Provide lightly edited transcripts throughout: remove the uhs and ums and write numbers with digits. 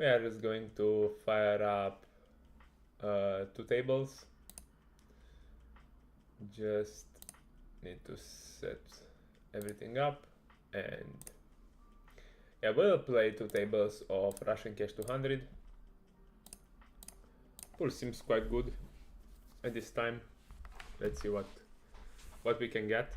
We are just going to fire up 2 tables. Just need to set everything up, and yeah, we'll play 2 tables of RnC200. Pool seems quite good at this time. Let's see what we can get.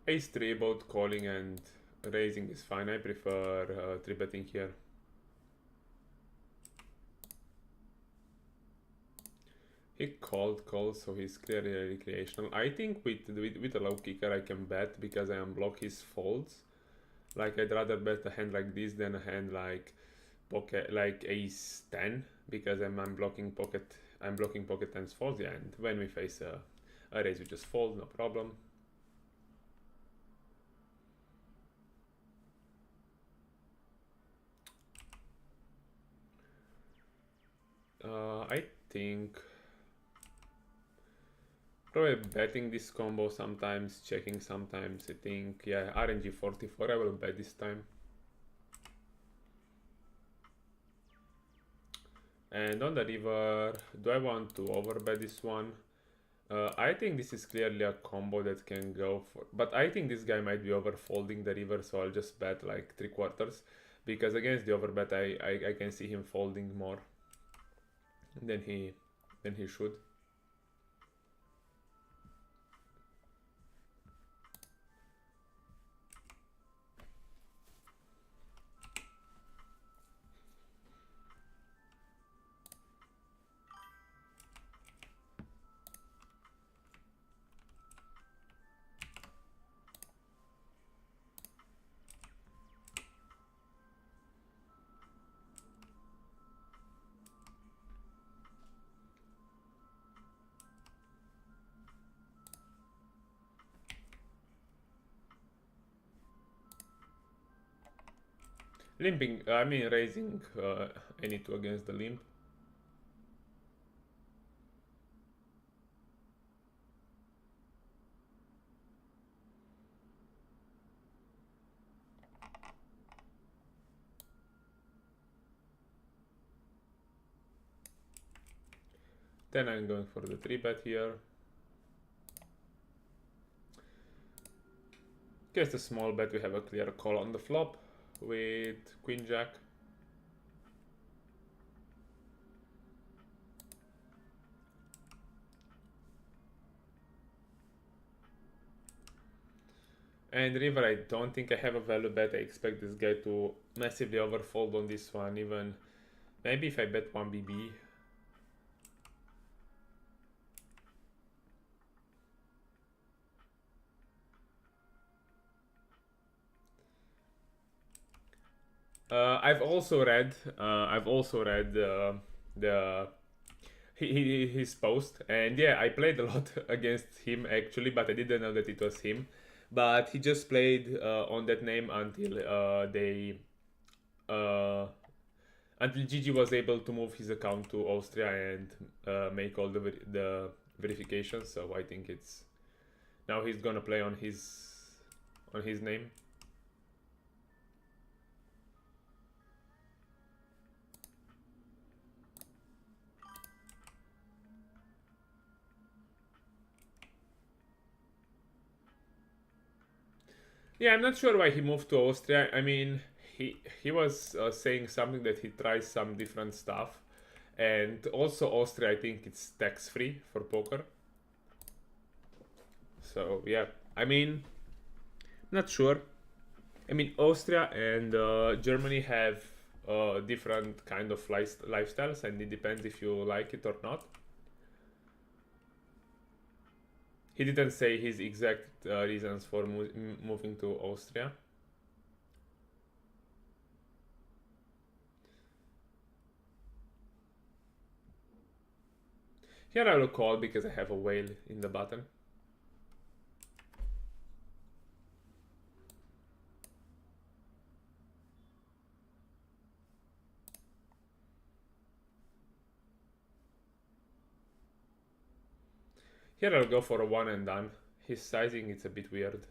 Ace-3 both calling and raising is fine. I prefer 3-betting here. He called, so he's clearly recreational. I think with a low kicker I can bet because I unblock his folds. Like, I'd rather bet a hand like this than a hand like pocket, like ace 10, because I'm blocking pocket 10's folds. Yeah, and when we face a raise, we just fold, no problem. I think probably betting this combo sometimes, checking sometimes. I think, yeah, RnG44 I will bet this time. And on the river, do I want to overbet this one? I think this is clearly a combo that can go for, but I think this guy might be overfolding the river, so I'll just bet like 3/4, because against the overbet I can see him folding more than he should. Limping, I mean raising any 2 against the limp. Then I'm going for the 3-bet here. Against a small bet, we have a clear call on the flop with Queen Jack. And river, I don't think I have a value bet. I expect this guy to massively overfold on this one. Even maybe if I bet 1 BB. I've also read his post, and yeah, I played a lot against him actually, but I didn't know that it was him. But he just played on that name until until GG was able to move his account to Austria and make all the verifications. So I think it's now he's gonna play on his name. Yeah, I'm not sure why he moved to Austria. I mean, he was saying something that he tries some different stuff, and also Austria, I think it's tax-free for poker. So yeah, I mean, not sure. I mean, Austria and Germany have different kind of lifestyles, and it depends if you like it or not. He didn't say his exact reasons for moving to Austria. Here I will call because I have a whale in the button. Here I'll go for a one and done. His sizing is a bit weird.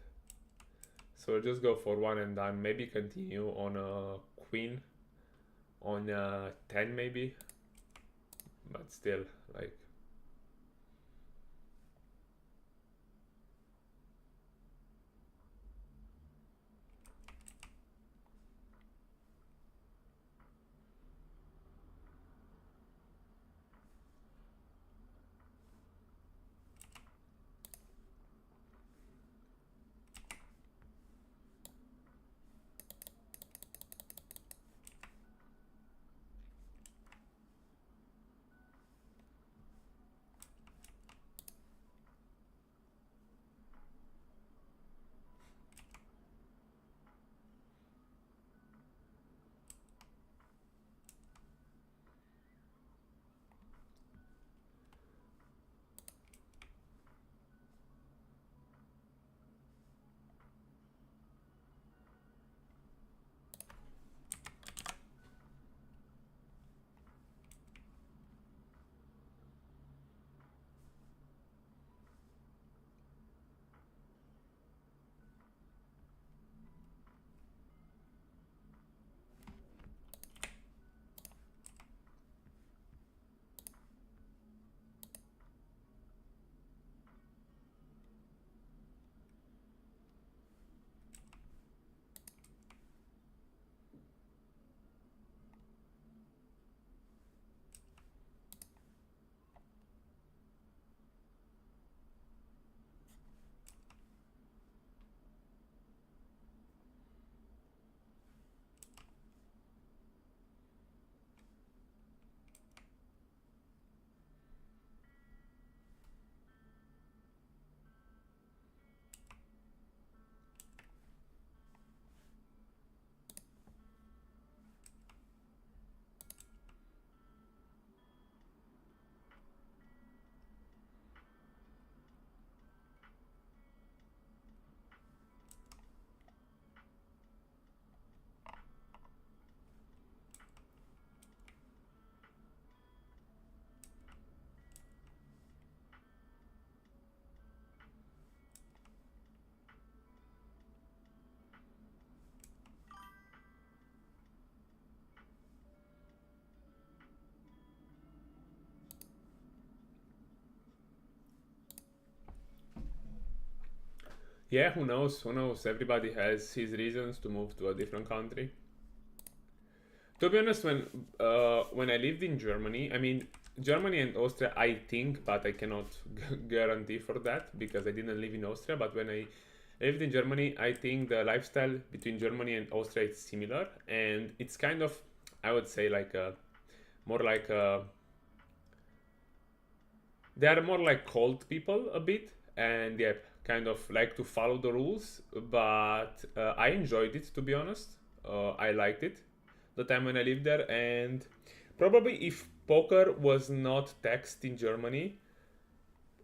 So I'll just go for one and done. Maybe continue on a queen. On a 10 maybe. But still, like... Yeah, who knows? Who knows? Everybody has his reasons to move to a different country. To be honest, when I lived in Germany, I mean, Germany and Austria, I think, but I cannot guarantee for that because I didn't live in Austria. But when I lived in Germany, I think the lifestyle between Germany and Austria is similar, and it's kind of, I would say, like a more like a, they are more like cold people a bit, and yeah, kind of like to follow the rules. But I enjoyed it, to be honest. I liked it the time when I lived there, and probably if poker was not taxed in Germany,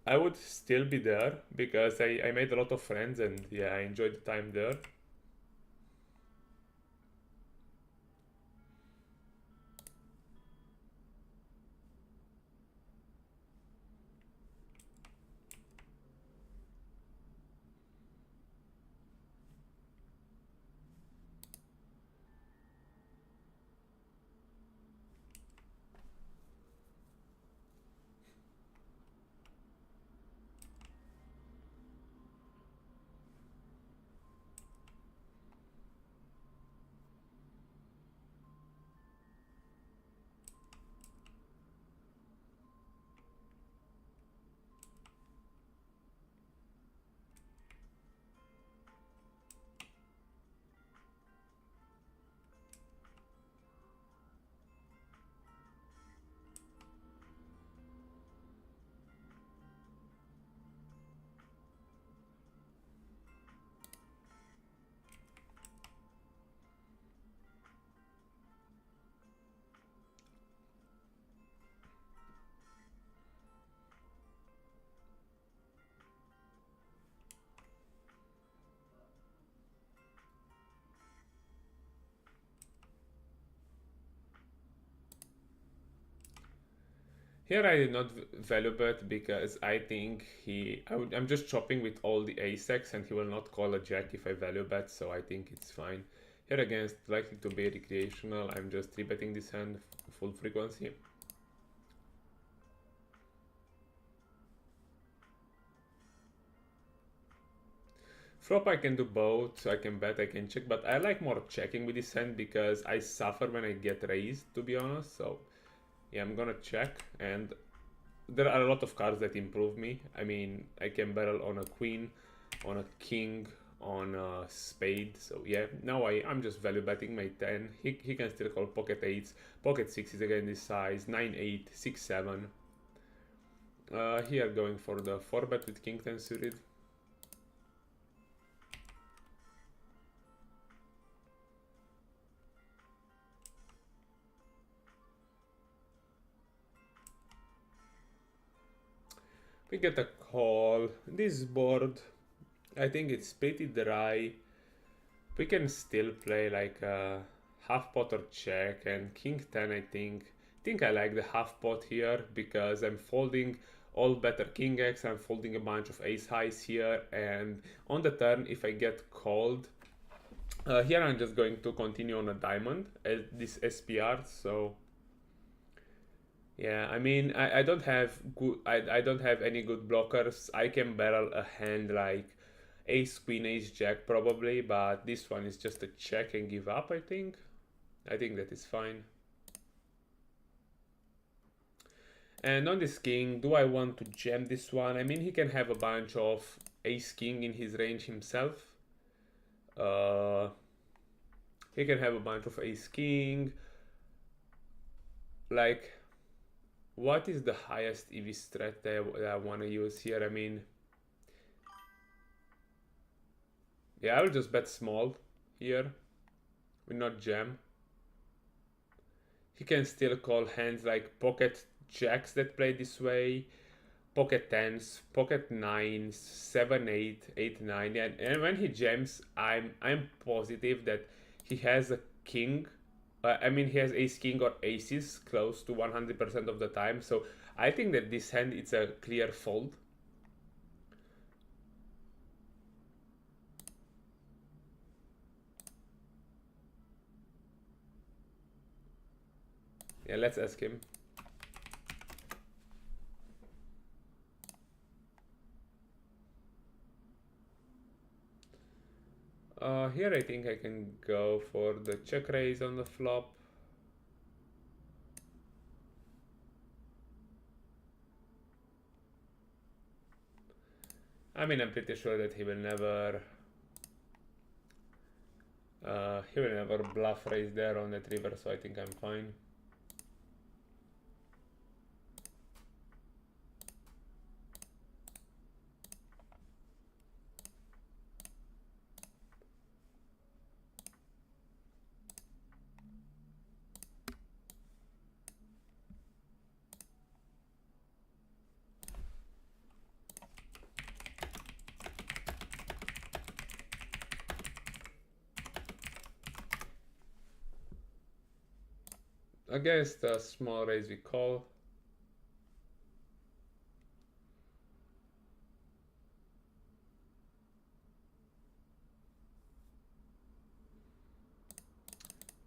I would still be there because I made a lot of friends and yeah, I enjoyed the time there. Here I did not value bet because I think I'm just chopping with all the ace-x and he will not call a jack if I value bet, so I think it's fine. Here again, it's likely to be recreational. I'm just 3-betting this hand full frequency. Flop I can do both, I can bet, I can check, but I like more checking with this hand because I suffer when I get raised, to be honest. So yeah, I'm gonna check, and there are a lot of cards that improve me. I mean, I can barrel on a queen, on a king, on a spade. So yeah, now I'm just value betting my 10. He can still call pocket 8s, pocket 6s again this size, 9, 8, 6, 7. Here going for the 4-bet with king 10 suited. We get a call. This board, I think it's pretty dry. We can still play like a half pot or check, and king 10 I think I like the half pot here because I'm folding all better king x, I'm folding a bunch of ace highs here, and on the turn if I get called, here I'm just going to continue on a diamond at this SPR, so yeah, I mean, I don't have good, I don't have any good blockers. I can barrel a hand like ace queen ace jack probably, but this one is just a check and give up. I think that is fine. And on this king, do I want to jam this one? I mean, he can have a bunch of ace king in his range himself. He can have a bunch of ace king. Like, what is the highest EV strat that I want to use here? I mean, yeah, I will just bet small here. Will not jam. He can still call hands like pocket jacks that play this way, pocket 10s, pocket 9s, 7, 8, 8, 9. And when he jams, I'm positive that he has a king. I mean, he has ace king or aces close to 100% of the time. So I think that this hand it's a clear fold. Yeah, let's ask him. Here I think I can go for the check raise on the flop. I mean, I'm pretty sure that he will never bluff raise there on that river, so I think I'm fine. Against a small raise we call.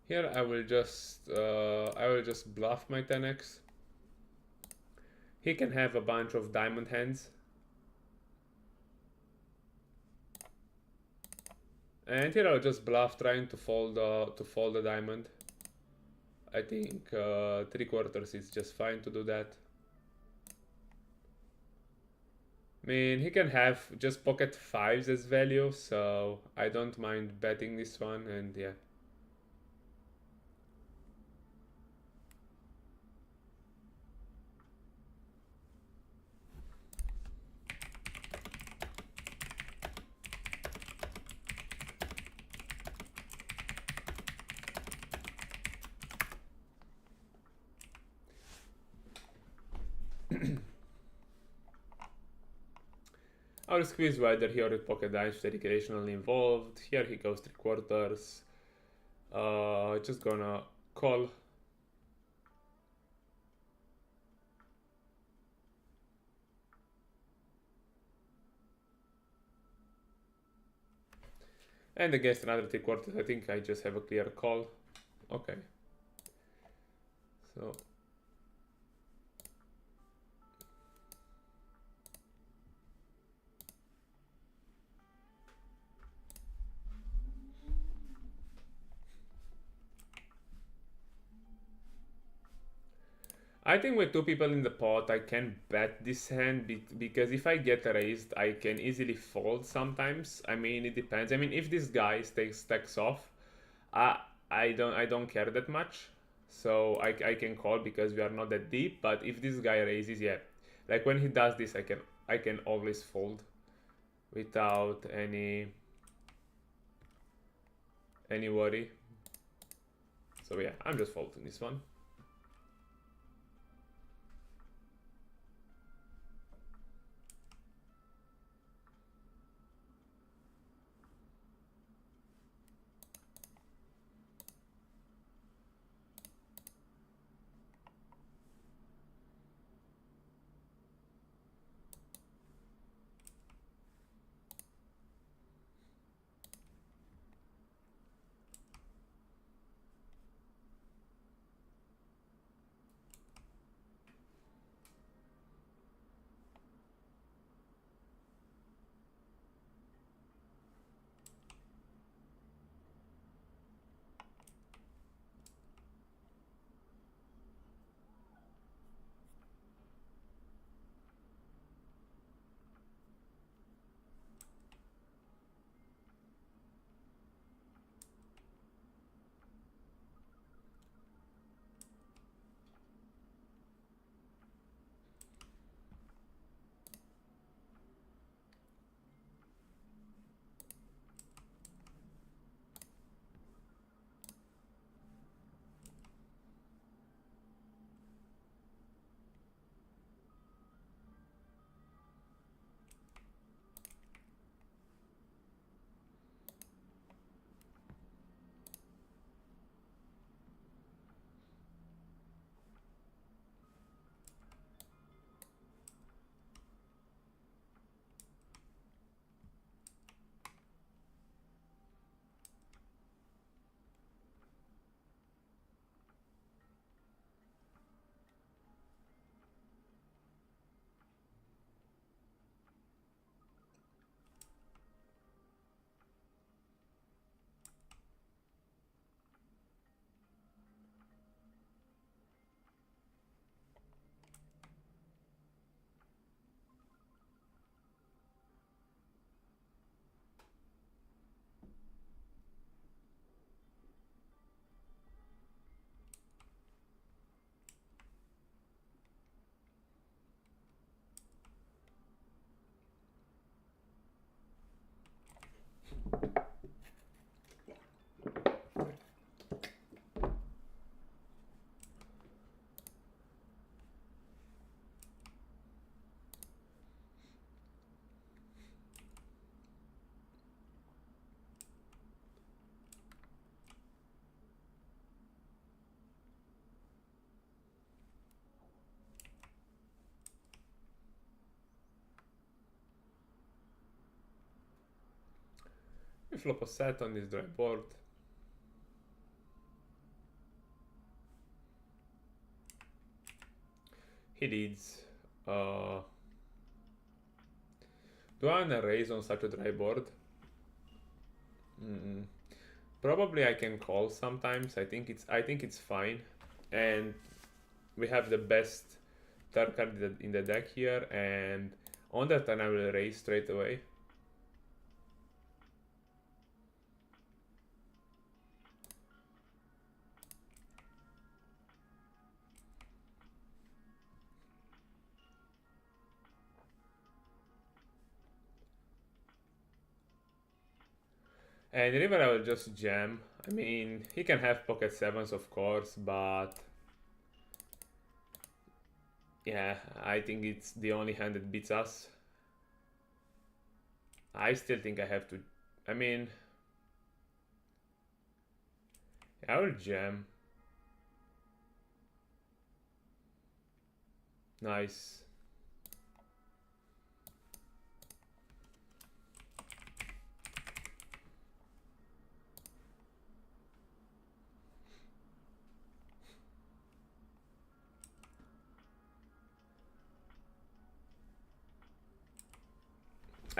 Here I will just bluff my 10x. He can have a bunch of diamond hands. And here I'll just bluff trying to fold the diamond. I think 3/4 is just fine to do that. I mean, he can have just pocket 5s as value, so I don't mind betting this one, and yeah. I'll squeeze wider here with pocket dimes recreationally involved. Here he goes 3/4. Just gonna call. And against another 3/4, I think I just have a clear call. Okay. So I think with two people in the pot, I can bet this hand because if I get raised, I can easily fold sometimes. I mean, it depends. I mean, if this guy stacks off, I don't care that much. So I can call because we are not that deep. But if this guy raises, yeah, like when he does this, I can always fold without any worry. So yeah, I'm just folding this one. We flop a set on this dry board. He leads. Do I want to raise on such a dry board? Probably I can call sometimes. I think it's fine, and we have the best third card in the deck here. And on that turn, I will raise straight away. And river, I will just jam. I mean, he can have pocket sevens, of course, but yeah, I think it's the only hand that beats us. I still think I have to. I mean, I will jam. Nice.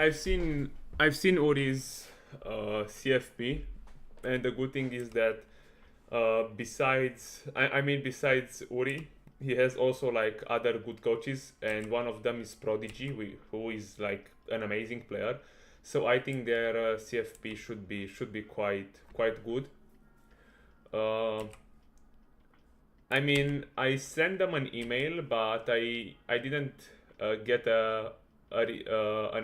I've seen Uri's CFP, and the good thing is that besides Uri, he has also like other good coaches, and one of them is Prodigy, who is like an amazing player. So I think their CFP should be quite good. Uh, I sent them an email, but I didn't get an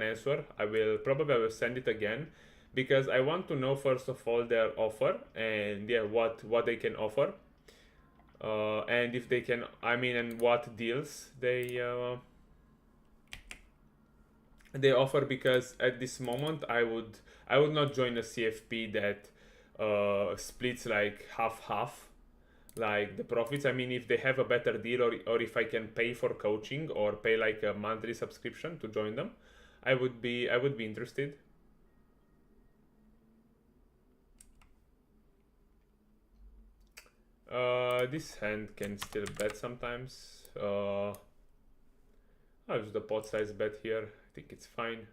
answer. I will send it again because I want to know first of all their offer and yeah what they can offer, and if they can and what deals they offer, because at this moment I would not join a CFP that splits like half like the profits. If they have a better deal, or if I can pay for coaching or pay like a monthly subscription to join them, I would be interested. This hand can still bet sometimes. I'll use the pot size bet here. I think it's fine.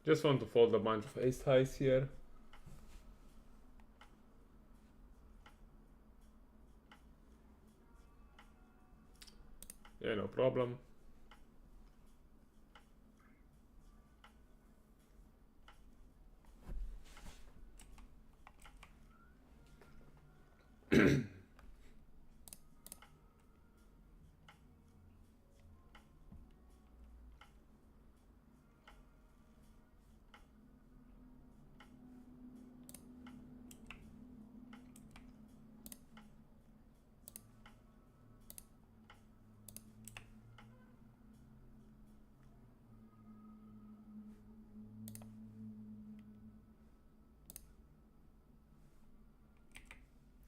Just want to fold a bunch of ace highs here. Yeah, no problem.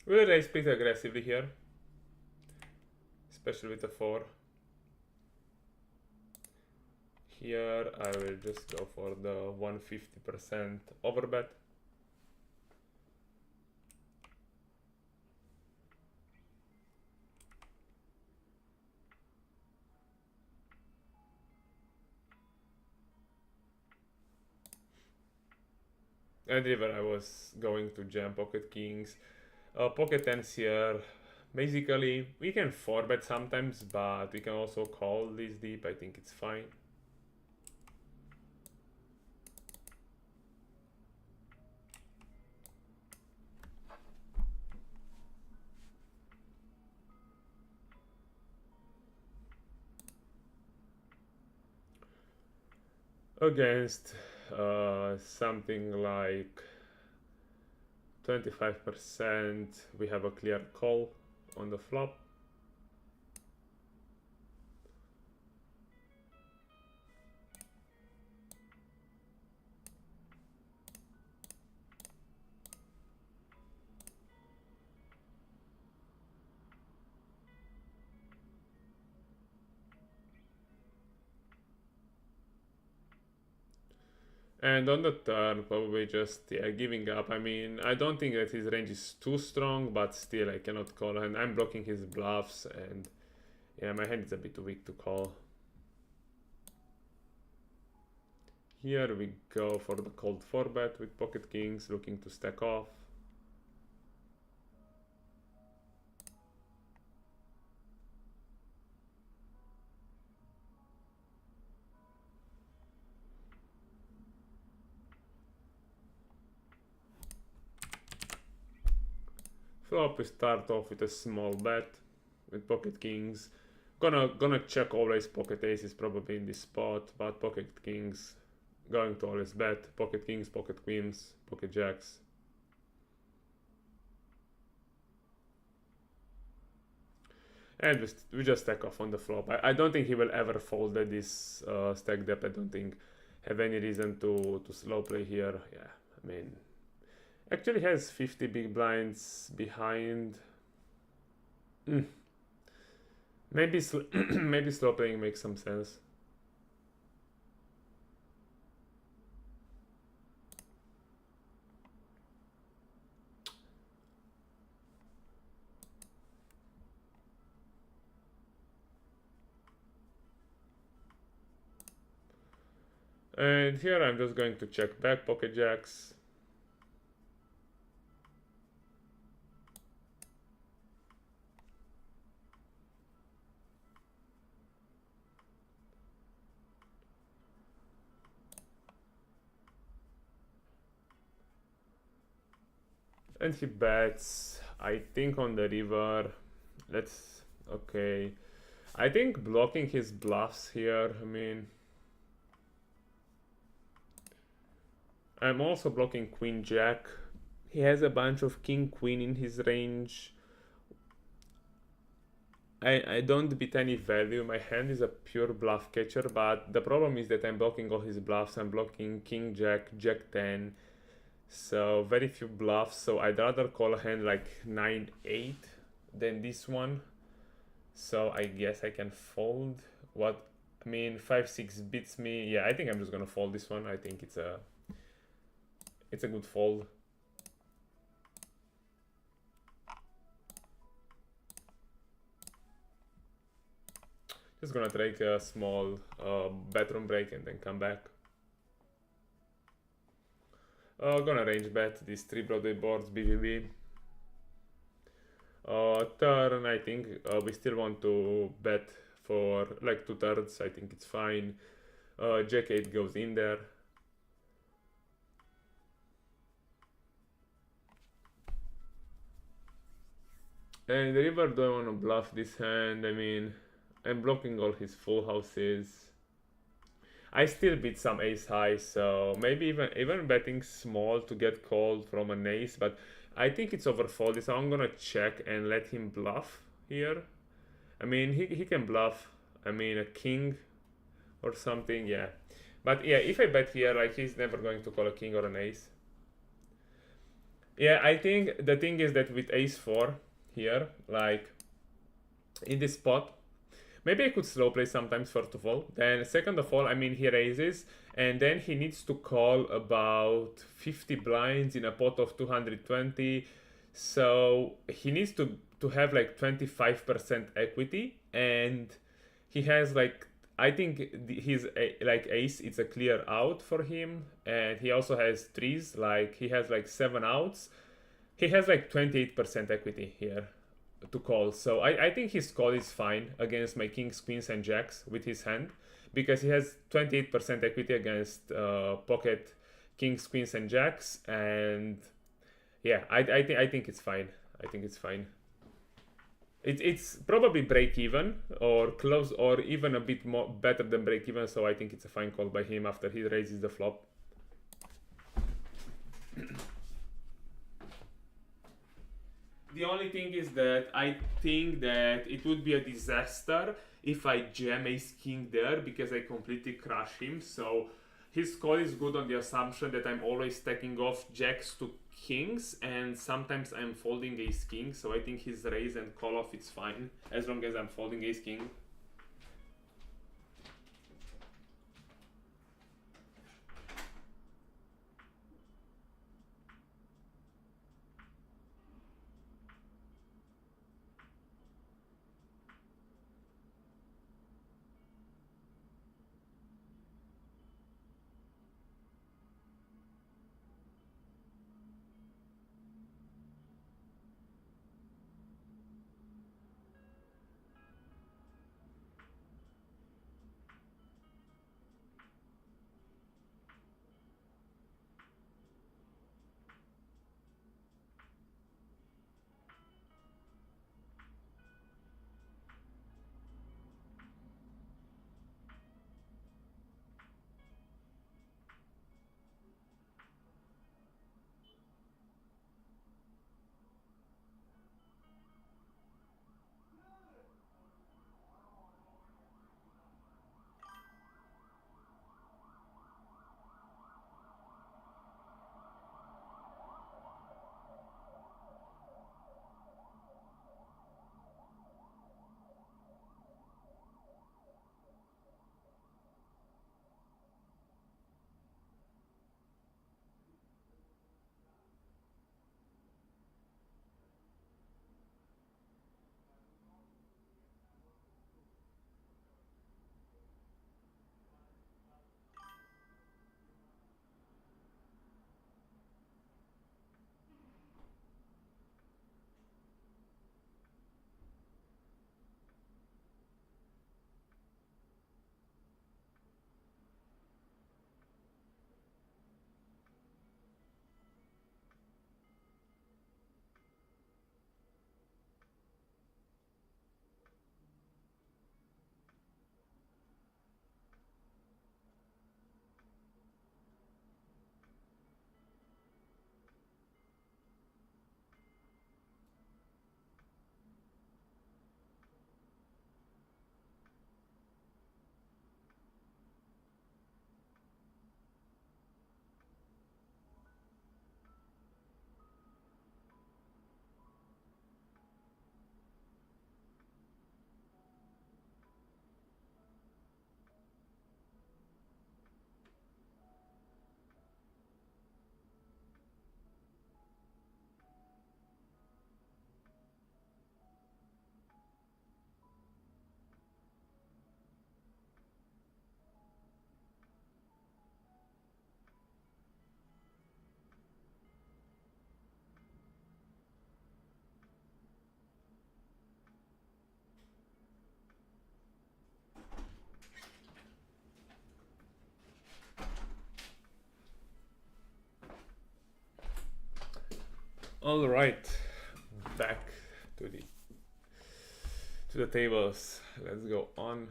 We'll raise pretty aggressively here, especially with the 4. Here I will just go for the 150% overbet. And river I was going to jam pocket kings. Pocket tens here. Basically, we can 4-bet sometimes, but we can also call this deep. I think it's fine. Against something like 25%, we have a clear call on the flop. And on the turn, probably just giving up. I mean, I don't think that his range is too strong, but still I cannot call. And I'm blocking his bluffs, and yeah, my hand is a bit too weak to call. Here we go for the cold 4-bet with pocket kings, looking to stack off. Flop, we start off with a small bet with pocket kings. Gonna check always pocket aces probably in this spot, but pocket kings going to always bet. Pocket kings, pocket queens, pocket jacks. And we just stack off on the flop. I don't think he will ever fold at this stack depth. I don't think have any reason to slow play here. Yeah, I mean, actually has 50 big blinds behind. Maybe maybe slow playing makes some sense. And here I'm just going to check back pocket jacks. And he bets, I think, on the river. Okay. I think blocking his bluffs here, I mean, I'm also blocking queen jack. He has a bunch of king queen in his range. I don't beat any value. My hand is a pure bluff catcher, but the problem is that I'm blocking all his bluffs. I'm blocking king jack, jack 10, so very few bluffs. So I'd rather call a hand like 9-8 than this one. So I guess I can fold. What I mean, 5-6 beats me. Yeah, I think I'm just gonna fold this one. I think it's a good fold. Just gonna take a small bedroom break and then come back. Gonna range bet these 3 Broadway boards BVB. Turn, I think we still want to bet for like 2/3. I think it's fine. Jack 8 goes in there. And the river don't want to bluff this hand. I mean, I'm blocking all his full houses. I still beat some ace high, so maybe even betting small to get called from an ace, but I think it's overfolded, so I'm gonna check and let him bluff here. I mean, he can bluff. I mean, a king or something, yeah. But yeah, if I bet here, like, he's never going to call a king or an ace. Yeah, I think the thing is that with ace 4 here, like, in this spot, maybe I could slow play sometimes first of all. Then second of all, I mean, he raises, and then he needs to call about 50 blinds in a pot of 220. So he needs to have like 25% equity, and he has like, I think his like ace, it's a clear out for him, and he also has threes, like he has like 7 outs. He has like 28% equity here to call. So I think his call is fine against my kings, queens, and jacks with his hand, because he has 28% equity against pocket kings, queens, and jacks. And yeah, I think it's fine. I think it's fine. It's probably break even or close or even a bit more better than break even. So I think it's a fine call by him after he raises the flop. The only thing is that I think that it would be a disaster if I jam ace king there, because I completely crush him. So his call is good on the assumption that I'm always stacking off jacks to kings, and sometimes I'm folding ace king. So I think his raise and call off it's fine as long as I'm folding ace king. All right, back to the tables. Let's go on.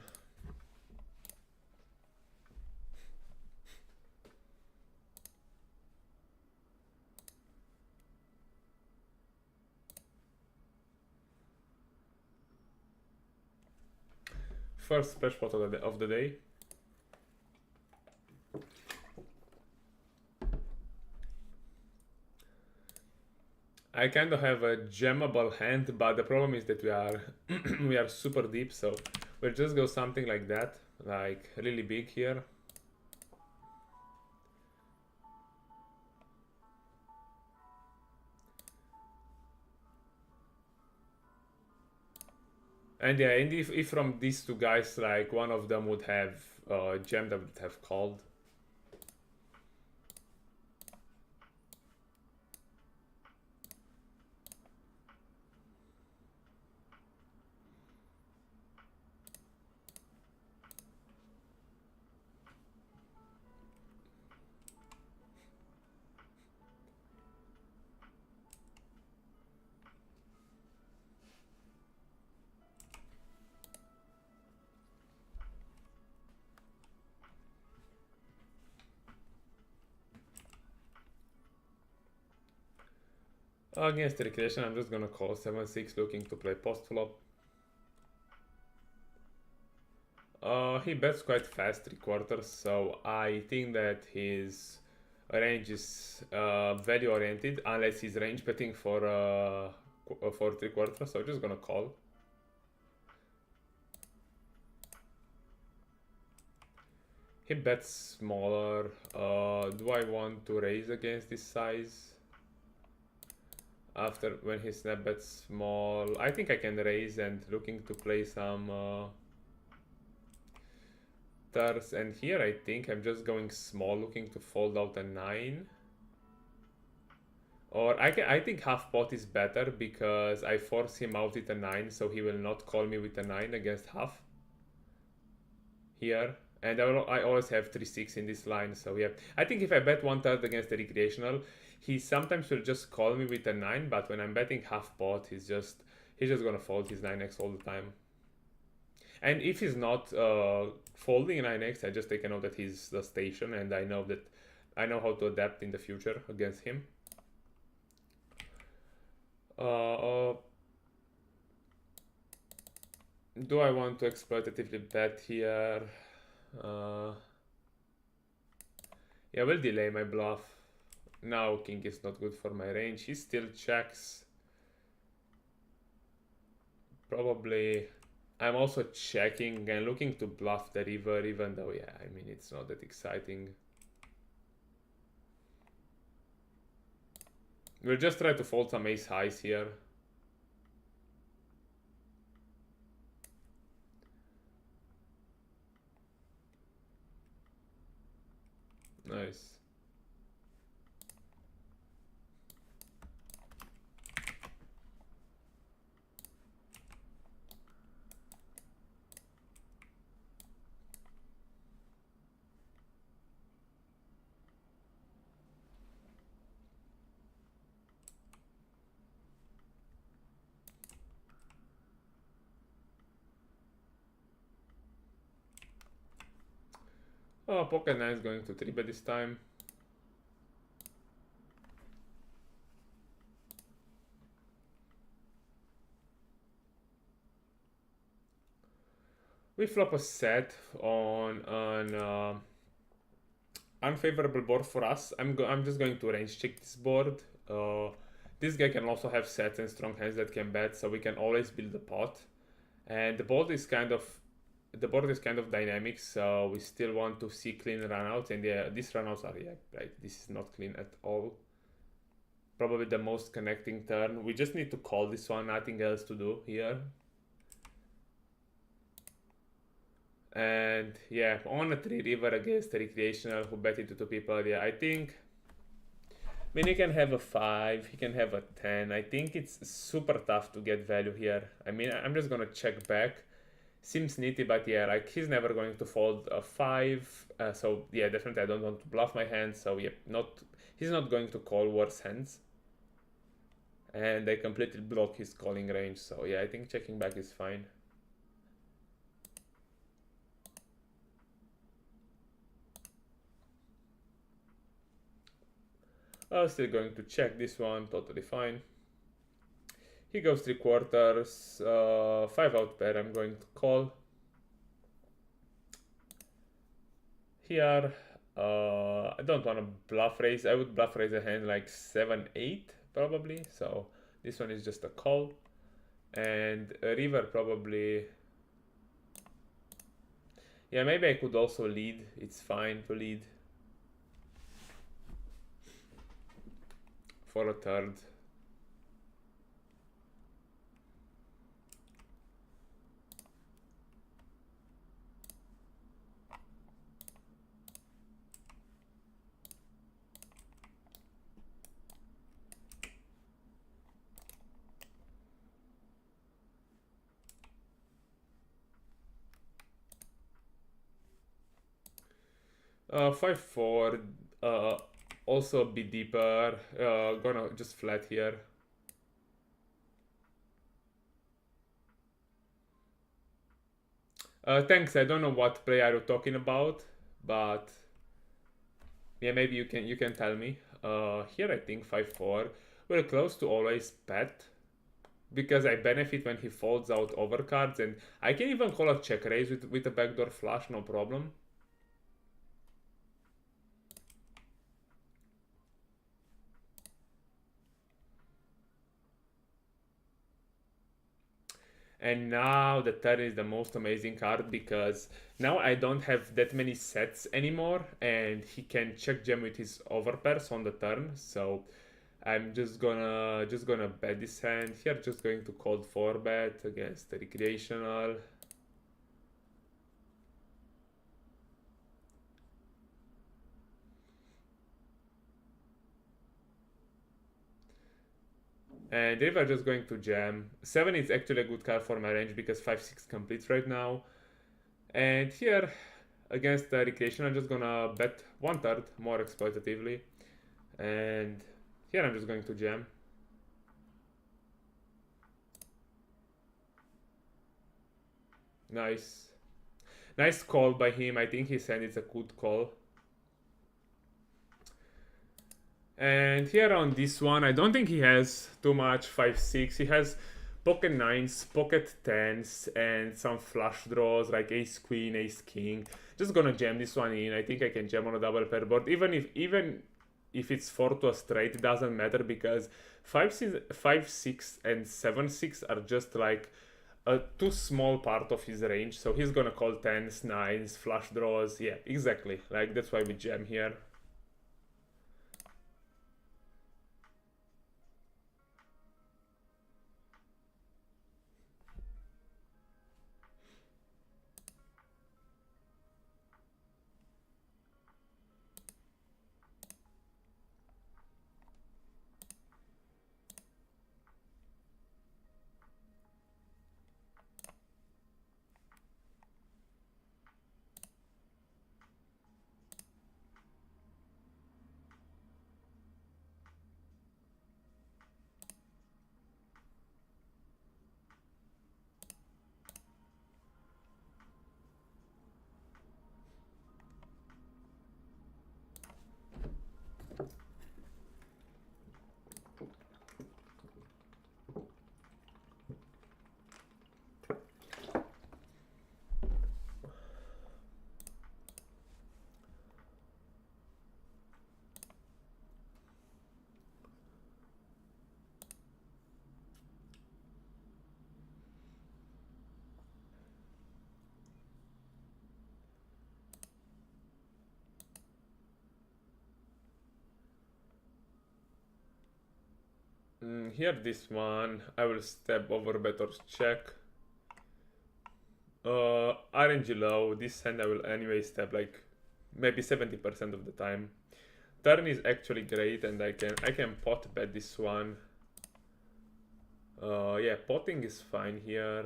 First splash pot of the day. I kind of have a jammable hand, but the problem is that we are we are super deep, so we'll just go something like that, like really big here. And yeah, and if from these two guys, like one of them would have jammed, I would have called. Against the recreation, I'm just gonna call 7-6, looking to play post flop. He bets quite fast 3/4, so I think that his range is value oriented, unless he's range betting for 3/4. So I'm just gonna call. He bets smaller. Do I want to raise against this size? After when he snap bets small, I think I can raise and looking to play some turns. And here I think I'm just going small, looking to fold out a 9. Or I think half pot is better because I force him out with a 9, so he will not call me with a 9 against half. Here. And I always have 3-6 in this line, so yeah. I think if I bet 1/3 against the recreational, he sometimes will just call me with a 9, but when I'm betting half pot, he's just gonna fold his 9x all the time. And if he's not folding 9x, I just take a note that he's the station, and I know how to adapt in the future against him. Do I want to exploitatively bet here? Yeah, we'll delay my bluff. Now king is not good for my range. He still checks. Probably I'm also checking and looking to bluff the river, even though, yeah, I mean, it's not that exciting. We'll just try to fold some ace highs here. Nice. Oh, pocket 9 is going to 3-bet this time. We flop a set on an unfavorable board for us. I'm just going to range check this board. This guy can also have sets and strong hands that can bet, so we can always build a pot. And the board is kind of dynamic, so we still want to see clean runouts. And yeah, these runouts are, yeah, right. This is not clean at all. Probably the most connecting turn. We just need to call this one. Nothing else to do here. And yeah, on a 3 river against a recreational who bet into 2 people, yeah, I think, I mean, he can have a 5, he can have a 10. I think it's super tough to get value here. I mean, I'm just gonna check back. Seems nitty, but yeah, like, he's never going to fold a 5. So yeah, definitely I don't want to bluff my hand. So yeah, he's not going to call worse hands. and I completely block his calling range. So yeah, I think checking back is fine. I'm still going to check this one, totally fine. He goes 3/4, 5 out pair, I'm going to call. Here, I don't want to bluff raise. I would bluff raise a hand like 7-8 probably. So this one is just a call. And a river probably. Yeah, maybe I could also lead. It's fine to lead for a third. 5-4. Also a bit deeper. Gonna just flat here. Thanks. I don't know what play are you talking about, but yeah, maybe you can tell me. Here I think 5-4. We're close to always bet because I benefit when he folds out overcards, and I can even call a check raise with a backdoor flush, no problem. And now the turn is the most amazing card because now I don't have that many sets anymore, and he can check jam with his overpairs on the turn. So I'm just gonna bet this hand here. Just going to cold 4-bet against the recreational. And river just going to jam. 7 is actually a good card for my range because 5-6 completes right now. And here against the recreation, I'm just gonna bet 1/3 more exploitatively. And here I'm just going to jam. Nice. Nice call by him. I think he said it's a good call. And here on this one, I don't think he has too much 5-6. He has pocket 9s, pocket 10s, and some flush draws like ace queen, ace king. Just gonna jam this one in. I think I can jam on a double pair board. Even if it's 4 to a straight, it doesn't matter because 5-6 and 7-6 are just like a too small part of his range. So he's gonna call 10s, 9s, flush draws. Yeah, exactly. Like that's why we jam here. Here this one, I will step over better check. RNG low, this hand I will anyway step like maybe 70% of the time. Turn is actually great and I can pot bet this one. Yeah, potting is fine here.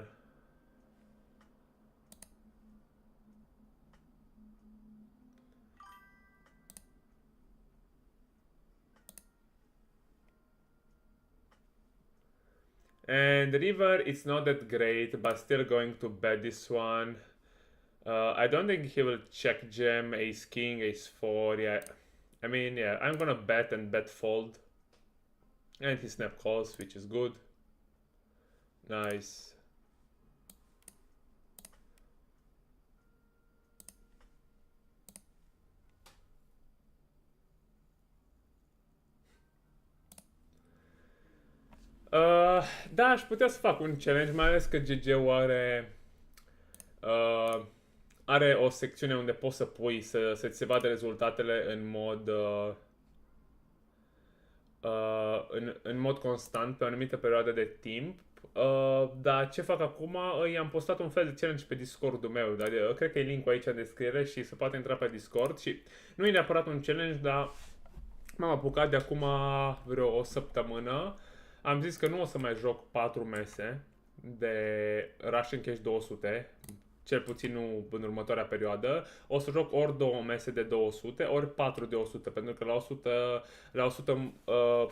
And the river, it's not that great, but still going to bet this one. I don't think he will check jam, ace king, ace 4, yeah. I mean, yeah, I'm gonna bet and bet fold. And he snap calls, which is good. Nice. Da, aș putea să fac un challenge, mai ales că GG-ul are o secțiune unde poți să pui, să-ți se vadă rezultatele în mod în mod constant pe o anumită perioadă de timp. Dar ce fac acum? I-am postat un fel de challenge pe Discord-ul meu, dar cred că e link-ul aici în descriere și se poate intra pe Discord și nu e neapărat un challenge, dar m-am apucat de acum vreo o săptămână. Am zis că nu o să mai joc 4 mese de Rush în Cash 200, cel puțin nu în următoarea perioadă. O să joc ori 2 mese de 200, ori 4 de 100, pentru că la 100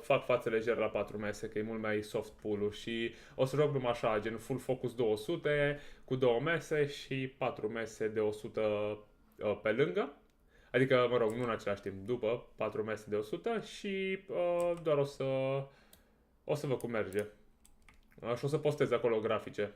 fac față lejer la 4 mese, că e mult mai soft pool-ul și o să joc numai așa, gen full focus 200 cu 2 mese și 4 mese de 100 pe lângă. Adică, mă rog, nu în același timp, după 4 mese de 100 și doar o să văd cum merge. Și o să postez acolo grafice.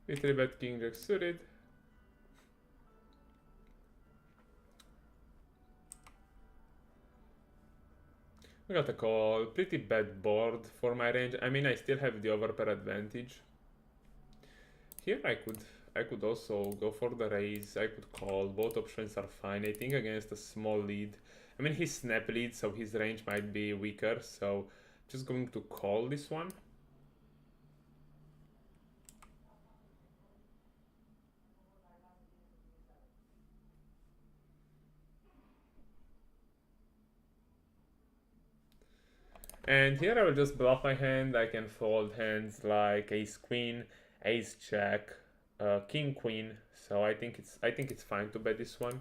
We 3-bet king jack suited. We got a call. Pretty bad board for my range. I mean, I still have the overpair advantage. Here I could also go for the raise. I could call. Both options are fine. I think against a small lead. I mean, he's snap lead, so his range might be weaker. So just going to call this one. And here I will just bluff my hand. I can fold hands like ace queen, ace jack, king queen. So I think it's fine to bet this one.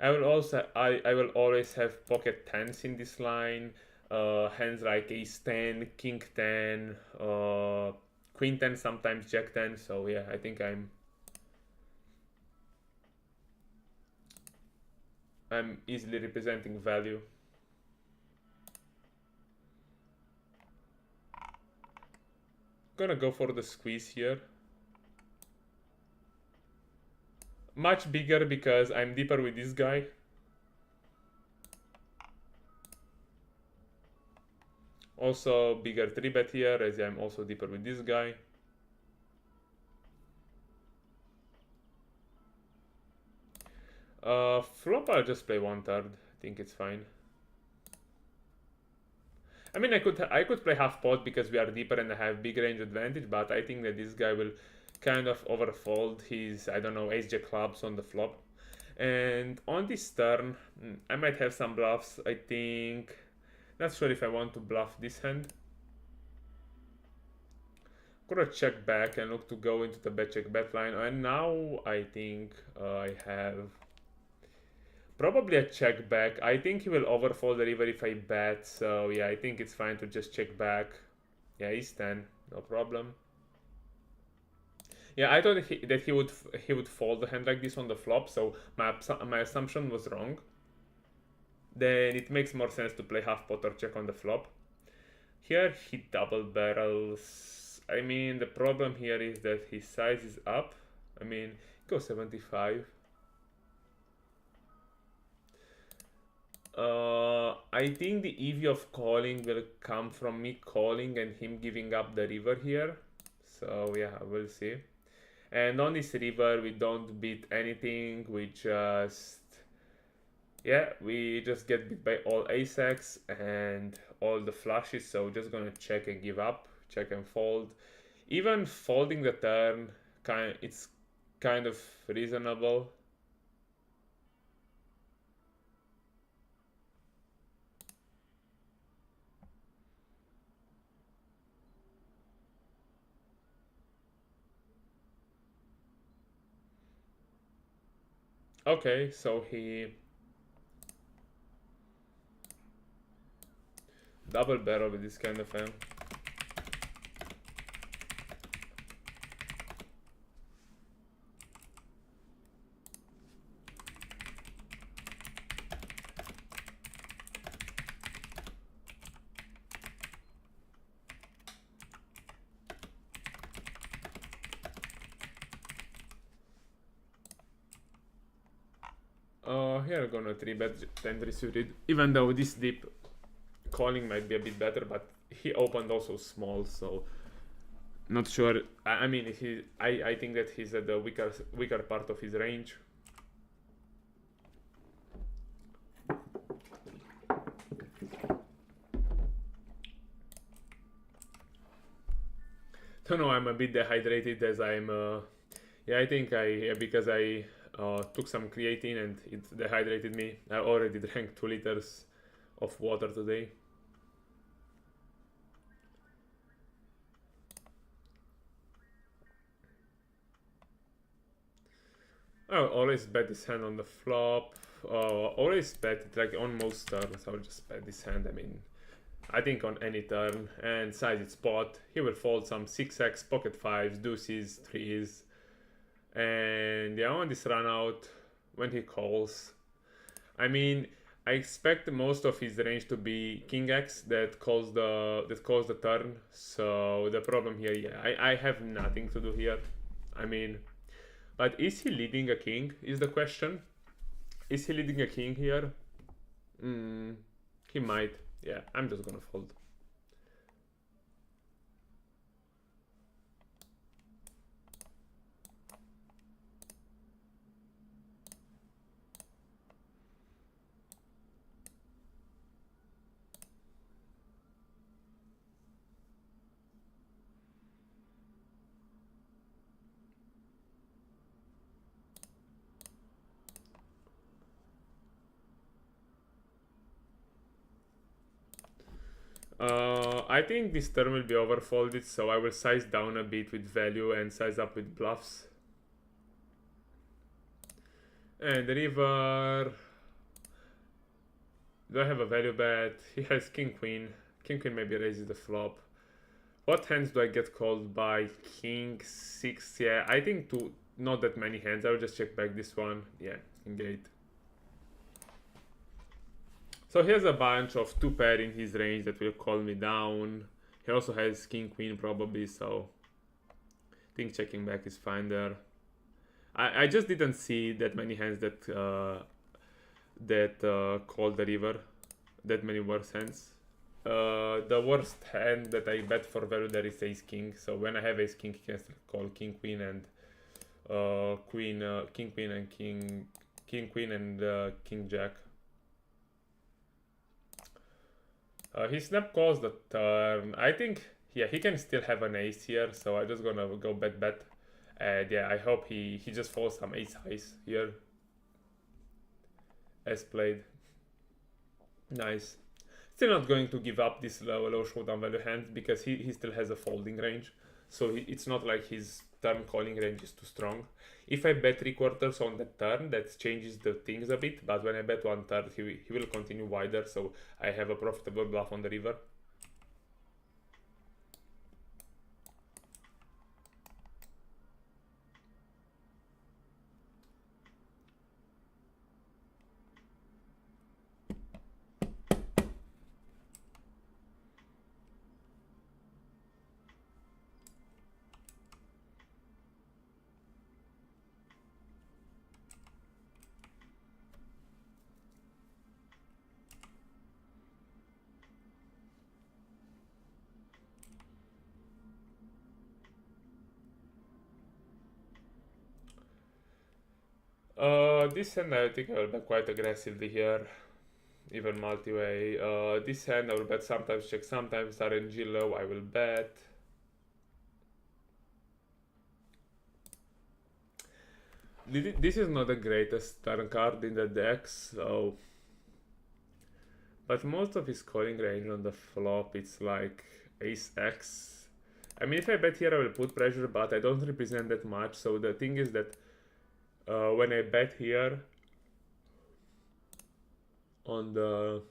I will always have pocket tens in this line. Hands like ace 10, king 10, queen 10, sometimes jack 10. So yeah, I think I'm easily representing value. Gonna go for the squeeze here. Much bigger because I'm deeper with this guy. Also bigger 3-bet here as I'm also deeper with this guy. Flop I'll just play 1/3. I think it's fine. I mean, I could play half pot because we are deeper and I have big range advantage, but I think that this guy will kind of overfold his, I don't know, ace-jack clubs on the flop. And on this turn, I might have some bluffs, I think. Not sure if I want to bluff this hand. Gonna check back and look to go into the bet check bet line. And now I think I have probably a check back. I think he will overfold the river if I bet. So yeah, I think it's fine to just check back. Yeah, he's 10, no problem. Yeah, I thought that he would fold a hand like this on the flop. So my assumption was wrong. Then it makes more sense to play half pot or check on the flop. Here he double barrels. I mean, the problem here is that his size is up. I mean, go 75. I think the EV of calling will come from me calling and him giving up the river here. So yeah, we'll see. And on this river, we don't beat anything. We just get beat by all ace-x and all the flushes. So we're just gonna check and give up, check and fold. Even folding the turn, it's kind of reasonable. Okay, so he double barrel with this kind of hand. Here I'm gonna 3-bet 10 suited, even though this deep calling might be a bit better, but he opened also small, so not sure. I mean, I think that he's at the weaker part of his range. Don't know, I'm a bit dehydrated as I'm yeah, I think because I took some creatine and it dehydrated me. I already drank 2 liters of water today. I always bet this hand on the flop. Always bet it like on most turns. I'll just bet this hand. I mean, I think on any turn. And size it's pot. He will fold some 6x, pocket 5s, deuces, 3s. And yeah, on this run out, when he calls, I mean, I expect most of his range to be king x that calls the turn. So the problem here, yeah, I have nothing to do here. I mean, but is he leading a king is the question. Is he leading a king here? He might. Yeah, I'm just gonna fold. I think this turn will be overfolded, so I will size down a bit with value and size up with bluffs. And the river, do I have a value bet? He has king queen. King queen maybe raises the flop. What hands do I get called by? King 6. Yeah, I think not that many hands. I will just check back this one. Yeah, king 8. So he has a bunch of 2 pair in his range that will call me down. He also has king queen probably, so I think checking back is fine there. I just didn't see that many hands that called the river, that many worse hands. The worst hand that I bet for value there is ace king. So when I have ace king, he can still call king queen and king queen and king queen and king jack. He snap calls the turn. I think, yeah, he can still have an ace here, so I'm just gonna go bet. And yeah, I hope he just folds some ace highs here. As played. Nice. Still not going to give up this low showdown value hand because he still has a folding range. So it's not like his turn calling range is too strong. If I bet 3/4 on the turn, that changes the things a bit. But when I bet 1/3, he will continue wider. So I have a profitable bluff on the river. This hand I think I will bet quite aggressively here, even multi-way. This hand I will bet sometimes check, sometimes RNG low I will bet. This is not the greatest turn card in the deck, so... But most of his calling range on the flop, it's like ace X. I mean, if I bet here I will put pressure, but I don't represent that much, so the thing is that when I bet here on the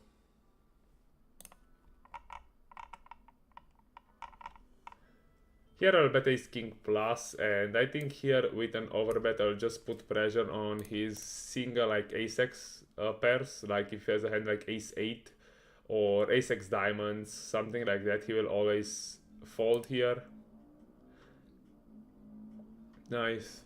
here I'll bet ace king plus, and I think here with an overbet I'll just put pressure on his single like ace x pairs, like if he has a hand like ace 8 or ace x diamonds, something like that, he will always fold here. Nice.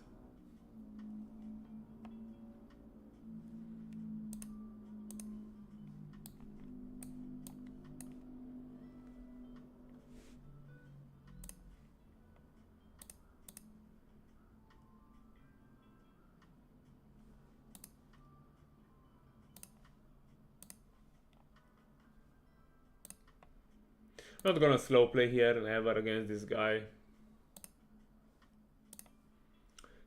Not gonna slow play here never against this guy.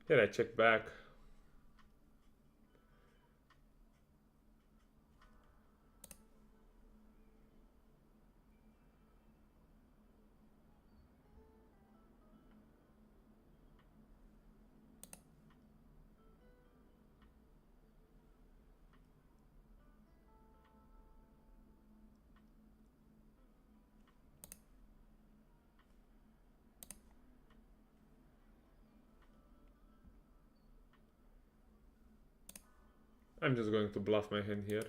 Here I check back. I'm just going to bluff my hand here.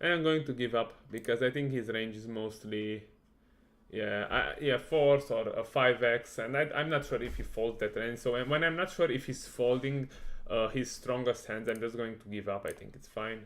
And I'm going to give up because I think his range is mostly, yeah, 4s or a 5x, and I'm not sure if he folds that range. So when I'm not sure if he's folding his strongest hands, I'm just going to give up. I think it's fine.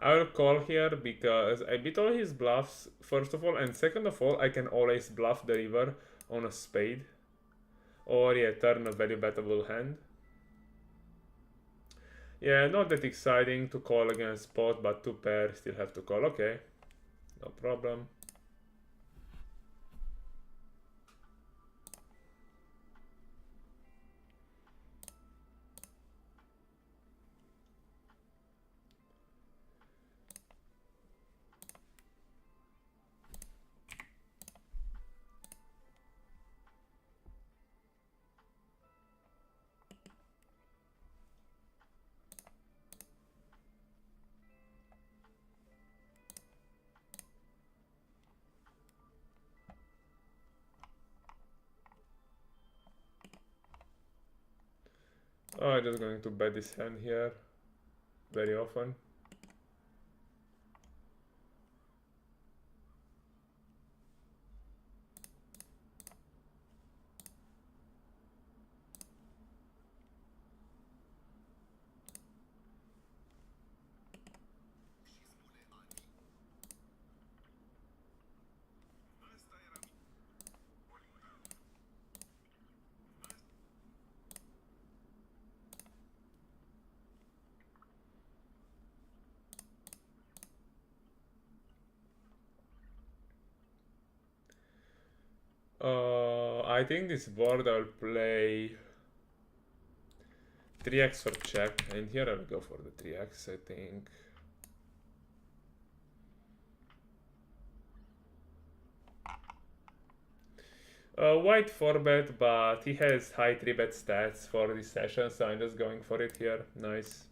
I will call here because I beat all his bluffs, first of all, and second of all, I can always bluff the river on a spade. Or yeah, turn a very bettable hand. Yeah, not that exciting to call against spot, but two pair still have to call. Okay, no problem. Oh, I'm just going to bet this hand here very often. I think this board I'll play 3x for check, and here I'll go for the 3x, I think. White 4-bet, but he has high 3-bet stats for this session, so I'm just going for it here. Nice.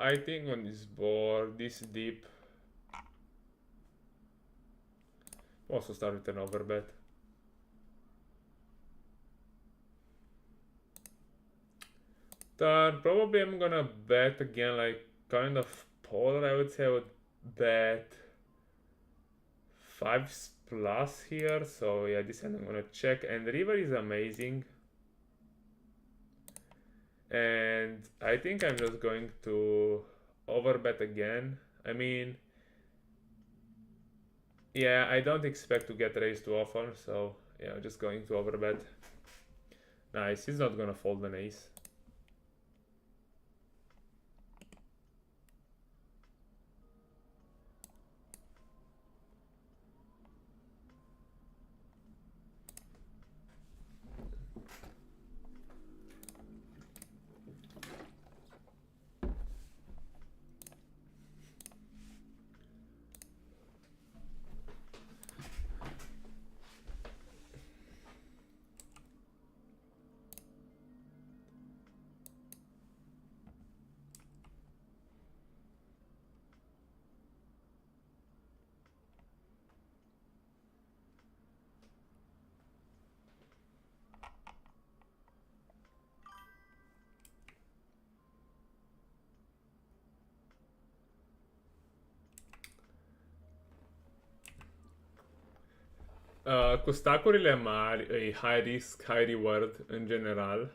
I think on this board, this deep, also start with an overbet. Turn, probably I'm gonna bet again, like kind of polar. I would say I would bet 5 plus here. So yeah, this hand I'm gonna check, and the river is amazing. And I think I'm just going to overbet again. I mean, yeah, I don't expect to get raised too often, so yeah, just going to overbet. Nice, he's not gonna fold an ace. Cu stacurile mari, e high risk, high reward în general.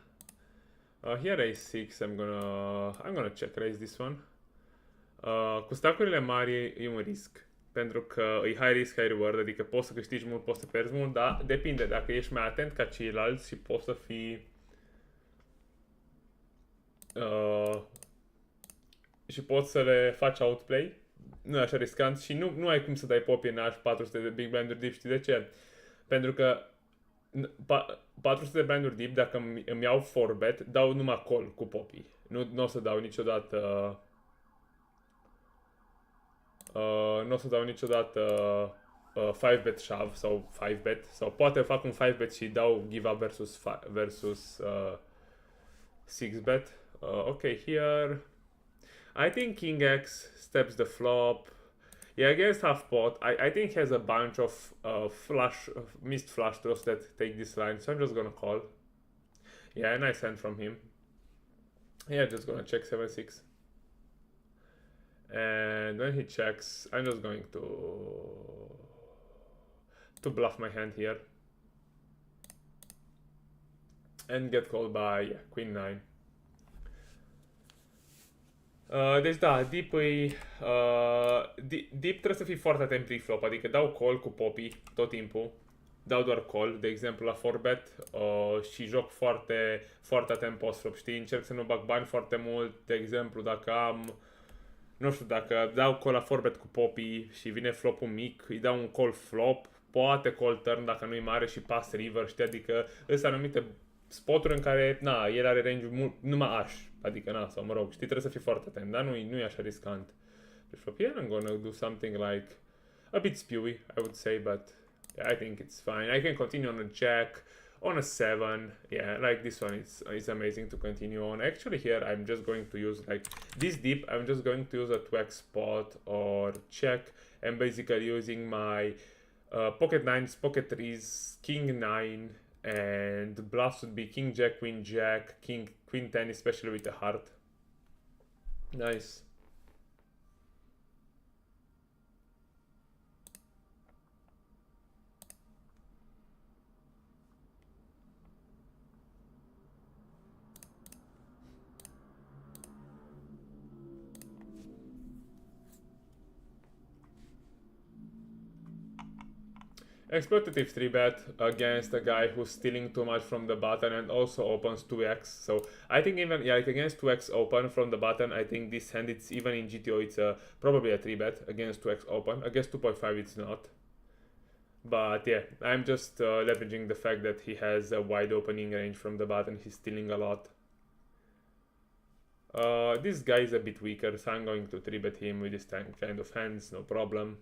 Here A6, I'm gonna check raise this one. Cu stacurile mari e un risc. Pentru că e high risk, high reward, adică poți să câștigi mult, poți să pierzi mult, dar depinde. Dacă ești mai atent ca ceilalți și poți să fii... și poți să le faci outplay, nu e așa riscant și nu ai cum să dai popi în 400 de big blinduri deep, știi de ce? Pentru că 400 de blinduri deep, dacă îmi iau 4-bet, dau numai call cu popii. Nu o să dau niciodată... nu o să dau niciodată 5-bet shove sau 5-bet. Sau poate fac un 5-bet și dau give up versus 6-bet. Ok, here... I think King X steps the flop. Yeah, against half pot, I think he has a bunch of missed flush draws that take this line, so I'm just gonna call. Yeah, nice hand from him. Yeah, just gonna check 7-6. And when he checks, I'm just going to bluff my hand here. And get called by, yeah, Queen 9. Deci da, deep trebuie să fii foarte atent pre-flop, adică dau call cu popii tot timpul, dau doar call, de exemplu la 4-bet și joc foarte, foarte atent post-flop, știi, încerc să nu bag bani foarte mult, de exemplu dacă am, nu știu, dacă dau call la 4-bet cu popii și vine flopul mic, îi dau un call flop, poate call turn dacă nu e mare și pass river, știi, adică sunt anumite spoturi în care, na, el are range mult, numai aș, adică, na, sau mă rog, știi, trebuie să fii foarte atent, dar nu e așa riscant. Deci, here I'm gonna do something like a bit spewy, I would say, but yeah, I think it's fine. I can continue on a jack, on a 7, yeah, like this one, it's amazing to continue on. Actually, here I'm just going to use, like, this deep, I'm just going to use a 2x spot or check, and basically using my pocket 9s, pocket 3s, king 9, and the bluffs would be king jack, king queen 10, especially with the heart. Nice. Exploitative 3-bet against a guy who's stealing too much from the button and also opens 2x. So I think even, yeah, like against 2x open from the button, I think this hand, it's even in GTO, it's probably a 3-bet against 2x open. Against 2.5 it's not. But yeah, I'm just leveraging the fact that he has a wide opening range from the button. He's stealing a lot. This guy is a bit weaker, so I'm going to 3-bet him with this kind of hands, no problem.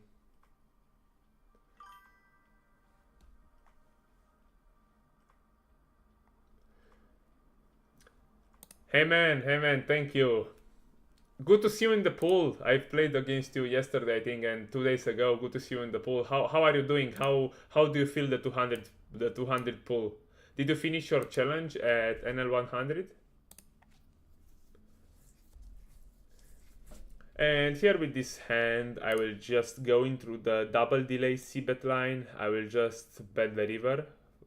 Hey man, thank you. Good to see you in the pool. I played against you yesterday, I think, and 2 days ago. Good to see you in the pool. How are you doing? How do you feel the 200 pool? Did you finish your challenge at NL100? And here with this hand, I will just go in through the double delay c-bet line. I will just bet the river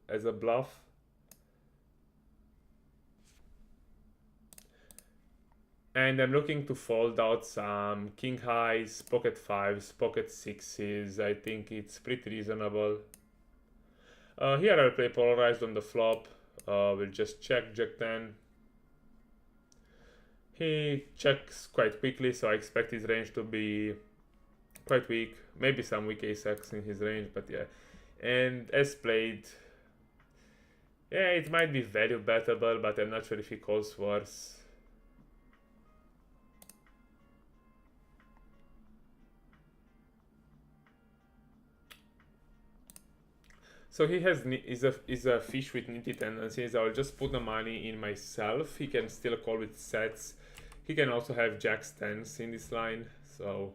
as a bluff. And I'm looking to fold out some king highs, pocket 5s, pocket 6s. I think it's pretty reasonable. Here I'll play polarized on the flop. We'll just check jack 10. He checks quite quickly, so I expect his range to be quite weak. Maybe some weak ace-x in his range, but yeah. And as played, yeah, it might be value bettable, but I'm not sure if he calls worse. So he is a fish with nitty tendencies. I'll just put the money in myself. He can still call with sets. He can also have jacks 10s in this line. So,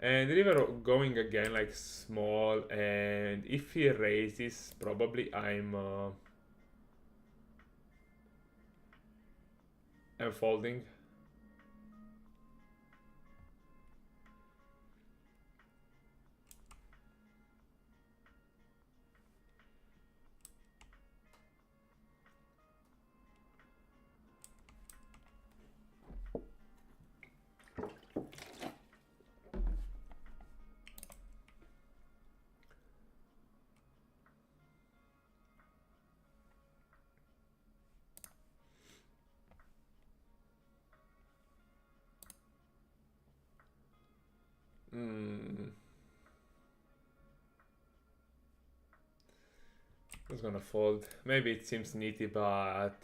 and river going again like small. And if he raises, probably I'm folding. It's gonna fold. Maybe it seems nitty, but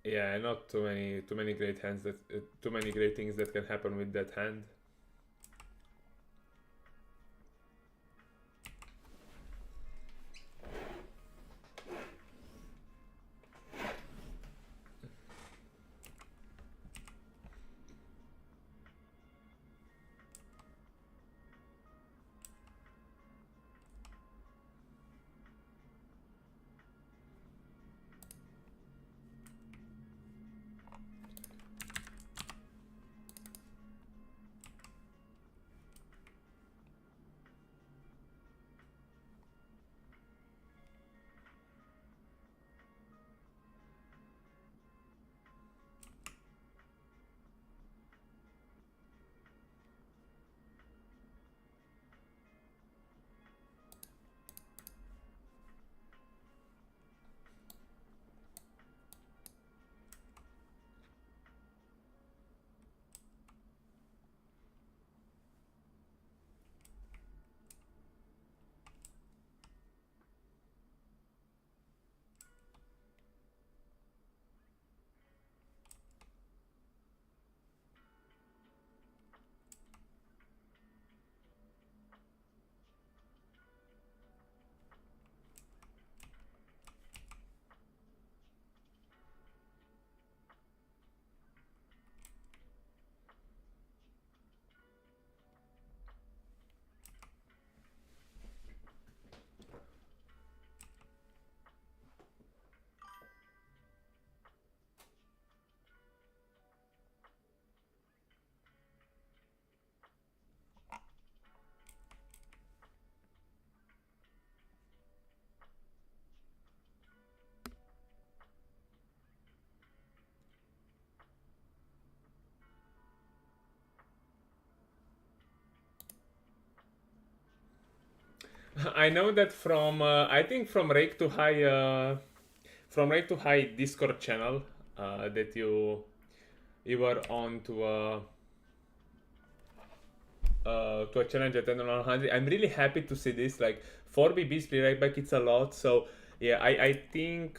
yeah, not too many great hands that too many great things that can happen with that hand. I know that from I think from rake to high Discord channel that you were on to a challenge at 100. I'm really happy to see this. Like 4 BBs play right back, it's a lot. So yeah, I think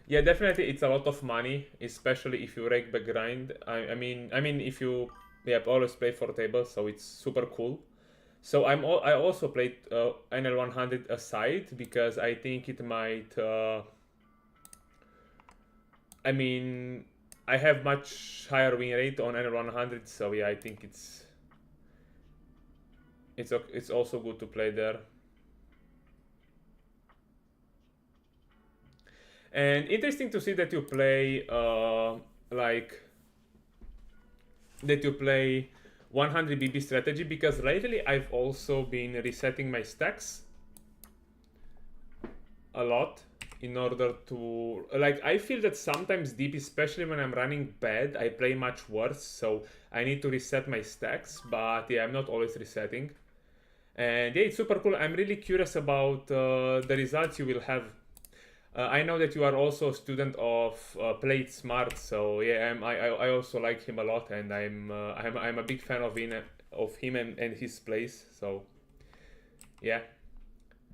yeah, definitely it's a lot of money, especially if you rake back grind. I mean if you always play 4 tables, so it's super cool. So I also played NL100 aside because I think it might. I mean, I have much higher win rate on NL100, so yeah, I think it's also good to play there. And interesting to see that you play like that you play 100 BB strategy, because lately I've also been resetting my stacks a lot in order to, like, I feel that sometimes deep, especially when I'm running bad, I play much worse, so I need to reset my stacks. But yeah, I'm not always resetting, and yeah, it's super cool. I'm really curious about the results you will have. I know that you are also a student of Play It Smart, so yeah, I also like him a lot, and I'm a big fan of him and his plays. So yeah,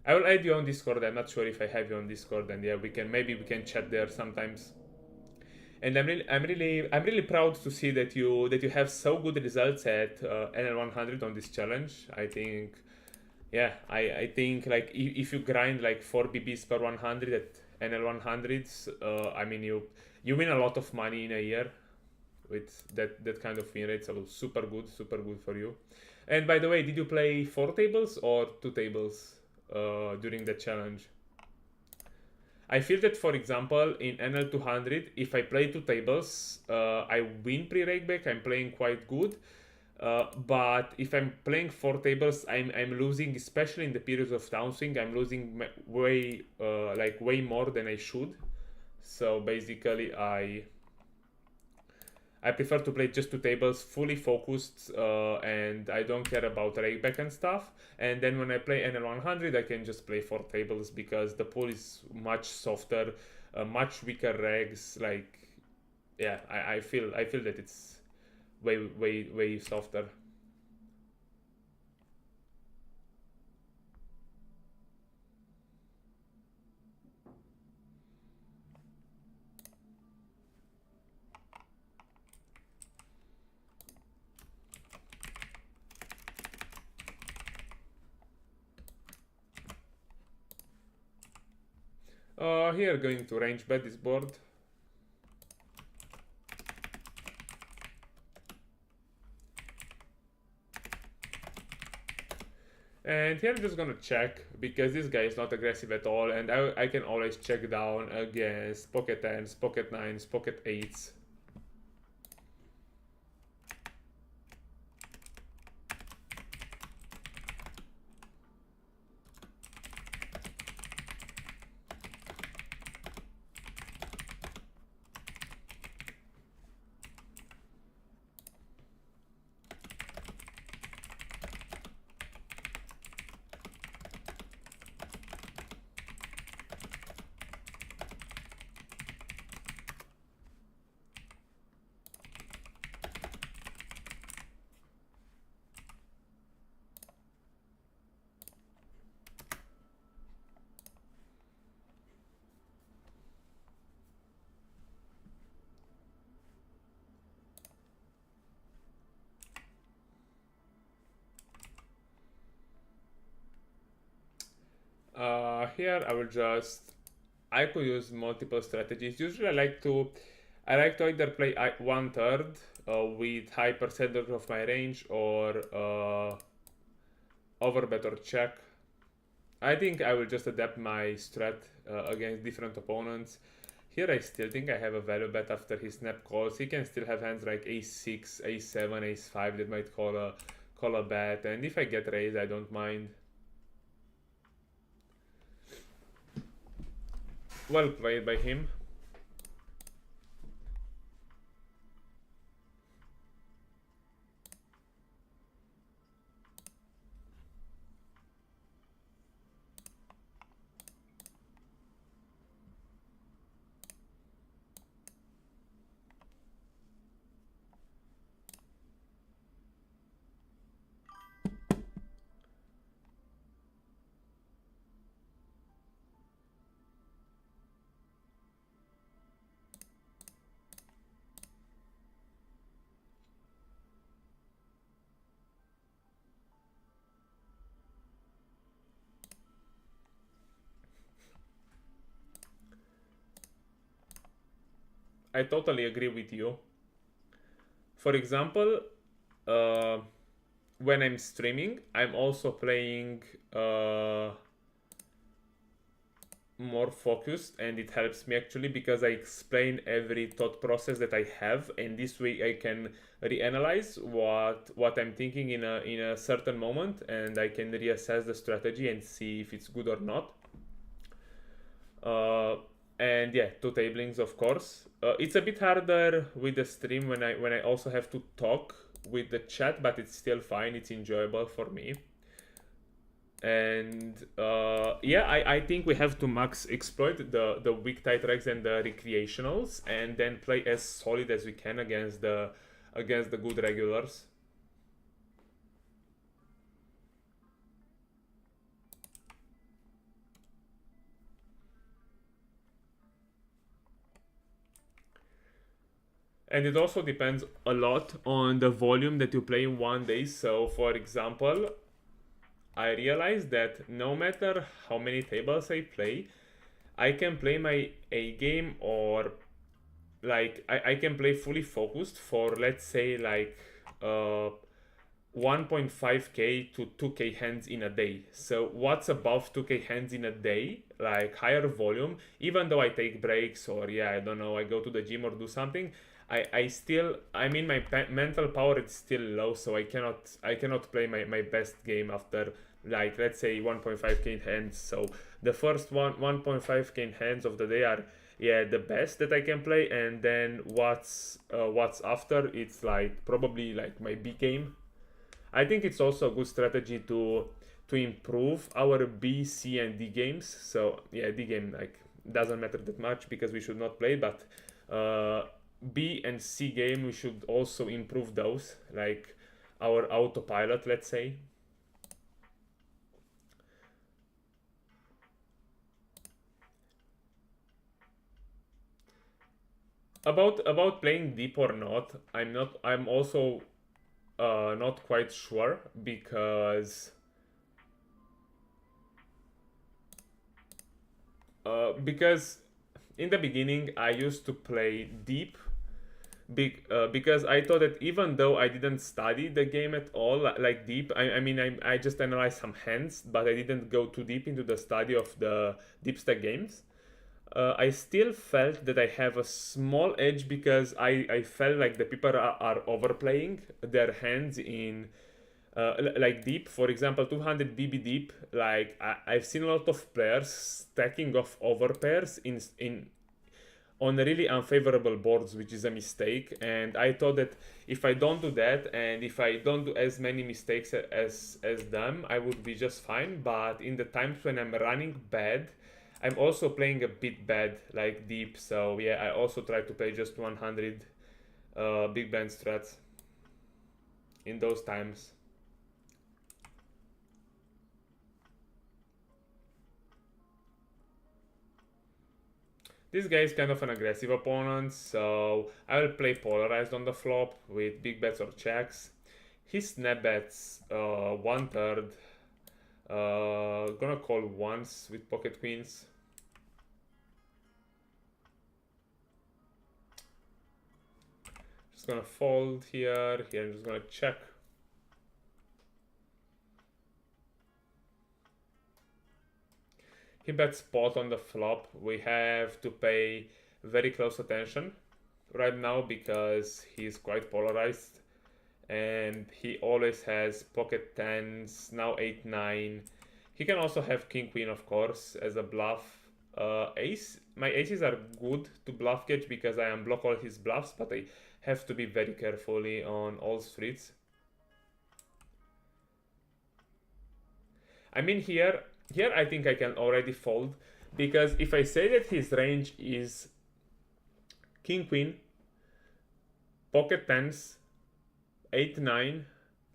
I will add you on Discord. I'm not sure if I have you on Discord, and yeah, maybe we can chat there sometimes. And I'm really proud to see that you have so good results at NL100 on this challenge. I think, yeah, I think like if you grind like 4 BBs per 100 at NL100s, I mean you win a lot of money in a year with that kind of win rate. So super good for you. And by the way, did you play 4 tables or 2 tables during the challenge? I feel that, for example, in NL200, if I play 2 tables, I win pre-rake back, I'm playing quite good. But if I'm playing 4 tables, I'm losing, especially in the periods of downswing, I'm losing way more than I should. So basically, I prefer to play just 2 tables, fully focused, and I don't care about rakeback and stuff. And then when I play NL100, I can just play 4 tables because the pool is much softer, much weaker regs. Like, yeah, I feel that it's way softer. Here going to range bet this board. And here I'm just gonna check because this guy is not aggressive at all, and I can always check down against pocket 10s, pocket 9s, pocket 8s. Here I could use multiple strategies. Usually I like to either play 1/3 with high percentage of my range, or overbet or check. I think I will just adapt my strat against different opponents. Here I still think I have a value bet after he snap calls. He can still have hands like ace6, ace7, ace5 that might call a bet, and if I get raised I don't mind. Well played by him. I totally agree with you. For example, when I'm streaming, I'm also playing more focused, and it helps me actually because I explain every thought process that I have, and this way I can reanalyze what I'm thinking in a certain moment, and I can reassess the strategy and see if it's good or not. And yeah, two tablings, of course. It's a bit harder with the stream when I also have to talk with the chat, but it's still fine. It's enjoyable for me. And yeah, I think we have to max exploit the weak tight regs and the recreationals, and then play as solid as we can against the good regulars. And it also depends a lot on the volume that you play in one day. So for example, I realized that no matter how many tables I play, I can play my A game, or like I can play fully focused for, let's say, like 1.5k to 2k hands in a day. So what's above 2k hands in a day, like higher volume, even though I take breaks, or yeah, I don't know, I go to the gym or do something, I still, I mean, my mental power is still low, so I cannot play my best game after, like, let's say 1.5k hands. So the first 1.5k hands of the day are, yeah, the best that I can play, and then what's after, it's like probably like my B game. I think it's also a good strategy to improve our B, C, and D games. So yeah, D game like doesn't matter that much because we should not play, but B and C game we should also improve those, like our autopilot, let's say. About playing deep or not, I'm also not quite sure, because Because in the beginning I used to play deep because I thought that even though I didn't study the game at all, like deep, I mean, I just analyzed some hands, but I didn't go too deep into the study of the deep stack games. I still felt that I have a small edge because I felt like the people are overplaying their hands in like deep. For example, 200 BB deep. Like I've seen a lot of players stacking off overpairs in on really unfavorable boards, which is a mistake. And I thought that if I don't do that and if I don't do as many mistakes as them, I would be just fine. But in the times when I'm running bad, I'm also playing a bit bad, like deep. So yeah, I also try to play just 100 big blind strats in those times. This guy is kind of an aggressive opponent, so I will play polarized on the flop with big bets or checks. He snap bets 1/3. Gonna call once with pocket queens. Just gonna fold here. Here I'm just gonna check. He bets spot on the flop. We have to pay very close attention right now because he's quite polarized and he always has pocket tens, now 8-9. He can also have king queen, of course, as a bluff. Ace, my aces are good to bluff catch because I unblock all his bluffs, but I have to be very carefully on all streets. I mean, here I think I can already fold because if I say that his range is king queen, pocket tens, 8-9,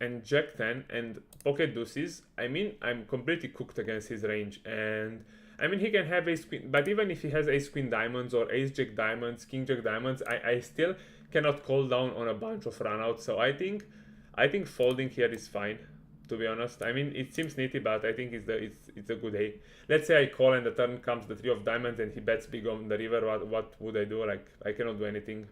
and jack 10 and pocket deuces, I mean, I'm completely cooked against his range. And I mean, he can have ace queen, but even if he has ace queen diamonds or ace jack diamonds, king jack diamonds, I still cannot call down on a bunch of runouts. So I think folding here is fine, to be honest. I mean, it seems nitty, but I think it's a good hay. Let's say I call and the turn comes the three of diamonds and he bets big on the river. What would I do? Like, I cannot do anything.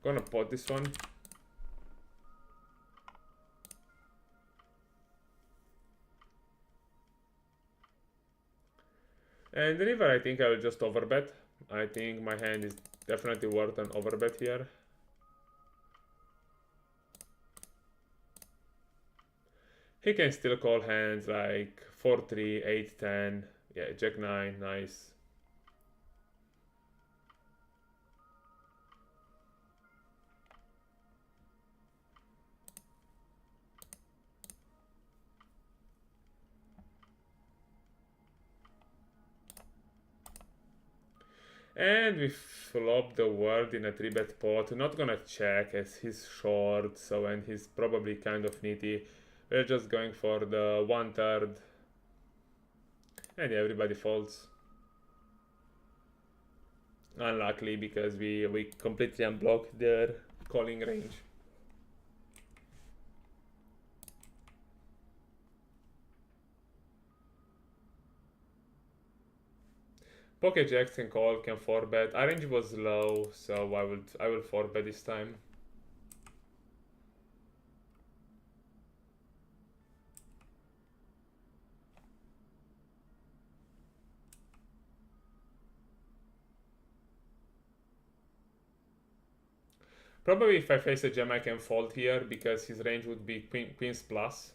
Gonna pot this one. And the river, I think I will just overbet. I think my hand is definitely worth an overbet here. He can still call hands like 4-3, 8-10. Yeah, jack 9, nice. And we flop the word in a 3-bet pot. Not gonna check as he's short, so and he's probably kind of nitty. We're just going for the 1/3. And yeah, everybody folds. Unluckily because we completely unblocked their calling range. Pocket jacks can call, can 4-bet. RNG was low, so I will 4-bet this time. Probably if I face a gem I can fold here because his range would be queens plus.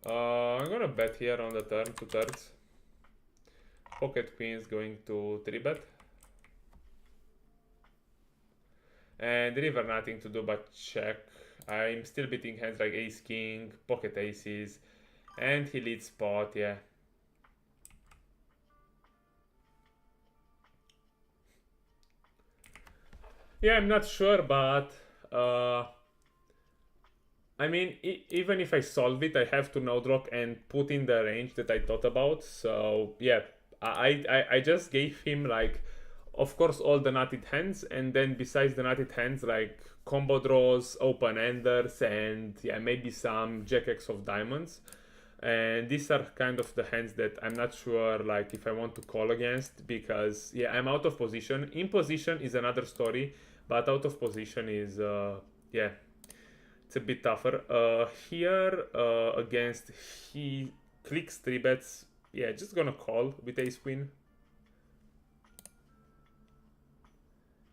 I'm gonna bet here on the turn, 2/3. Pocket queens going to 3-bet. And river nothing to do but check. I'm still beating hands like ace king, pocket aces, and he leads pot, yeah. Yeah, I'm not sure, but I mean, even if I solve it, I have to no drop and put in the range that I thought about. So yeah, I just gave him like, of course, all the nutted hands, and then besides the nutted hands, like combo draws, open enders, and yeah, maybe some jack X of diamonds. And these are kind of the hands that I'm not sure like if I want to call against, because yeah, I'm out of position. In position is another story, but out of position is yeah, it's a bit tougher. Here against he clicks 3-bets. Yeah, just gonna call with ace queen.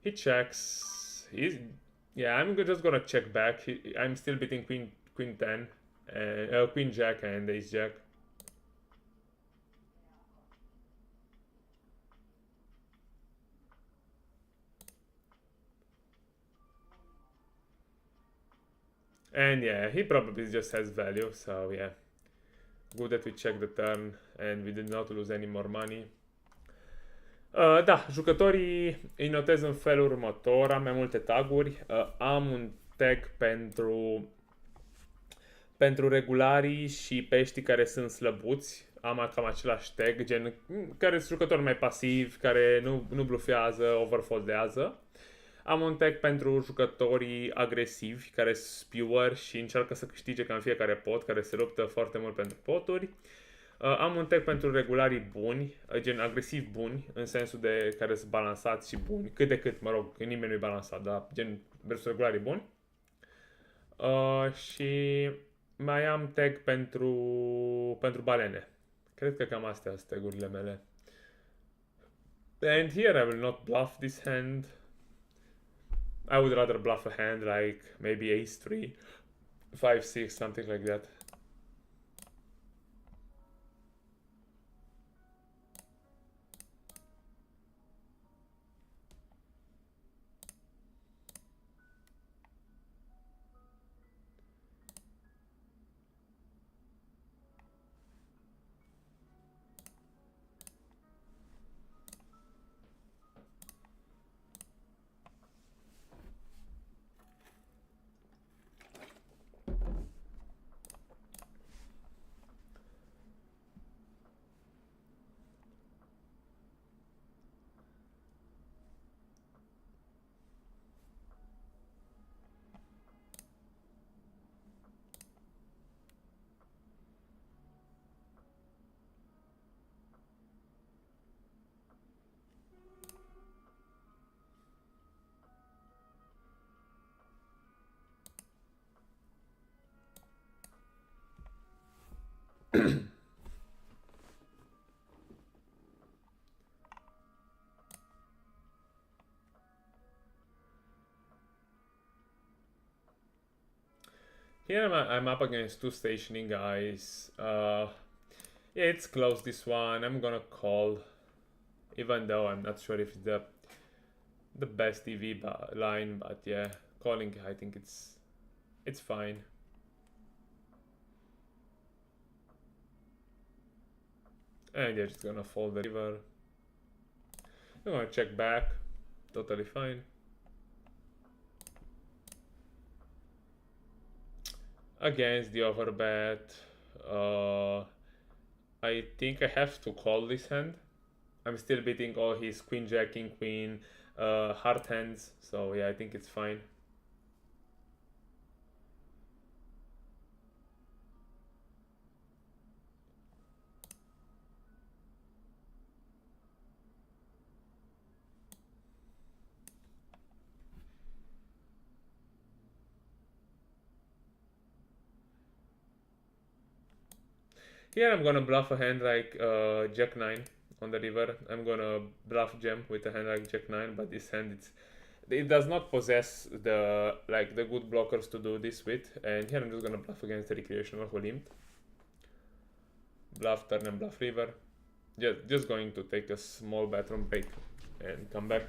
He checks. Yeah, I'm just gonna check back. I'm still beating queen 10, queen jack and ace jack. And yeah, he probably just has value, so yeah. Good that we check the turn and we did not lose any more money. Da, jucătorii îi notez în felul următor. Am mai multe taguri. Am un tag pentru regularii și peștii care sunt slăbuți. Am cam același tag, gen care sunt jucători mai pasivi, care nu blufează, overfoldează. Am un tag pentru jucătorii agresivi, care sunt spewer și încearcă să câștige ca în fiecare pot, care se luptă foarte mult pentru poturi. Am un tag pentru regularii buni, gen agresivi buni, în sensul de care sunt balansați și buni, cât de cât, mă rog, că nimeni nu e balansat, dar gen versus regularii buni. Și mai am tag pentru balene. Cred că cam astea sunt tagurile mele. And here I will not bluff this hand. I would rather bluff a hand like maybe ace 3, 5, 6, something like that. Here I'm up against two stationing guys. Yeah, it's close this one. I'm gonna call, even though I'm not sure if it's the best EV line, but yeah, calling. I think it's fine. And you're just gonna fold the river. I'm gonna check back. Totally fine. Against the overbet, I think I have to call this hand. I'm still beating all his queen jack, king queen, heart hands, so yeah, I think it's fine. Here I'm gonna bluff a hand like jack 9 on the river. I'm gonna bluff jam with a hand like jack 9, but this hand it does not possess the good blockers to do this with. And here I'm just gonna bluff against the recreational whole limp. bluff turn and bluff river. Just going to take a small bathroom break and come back.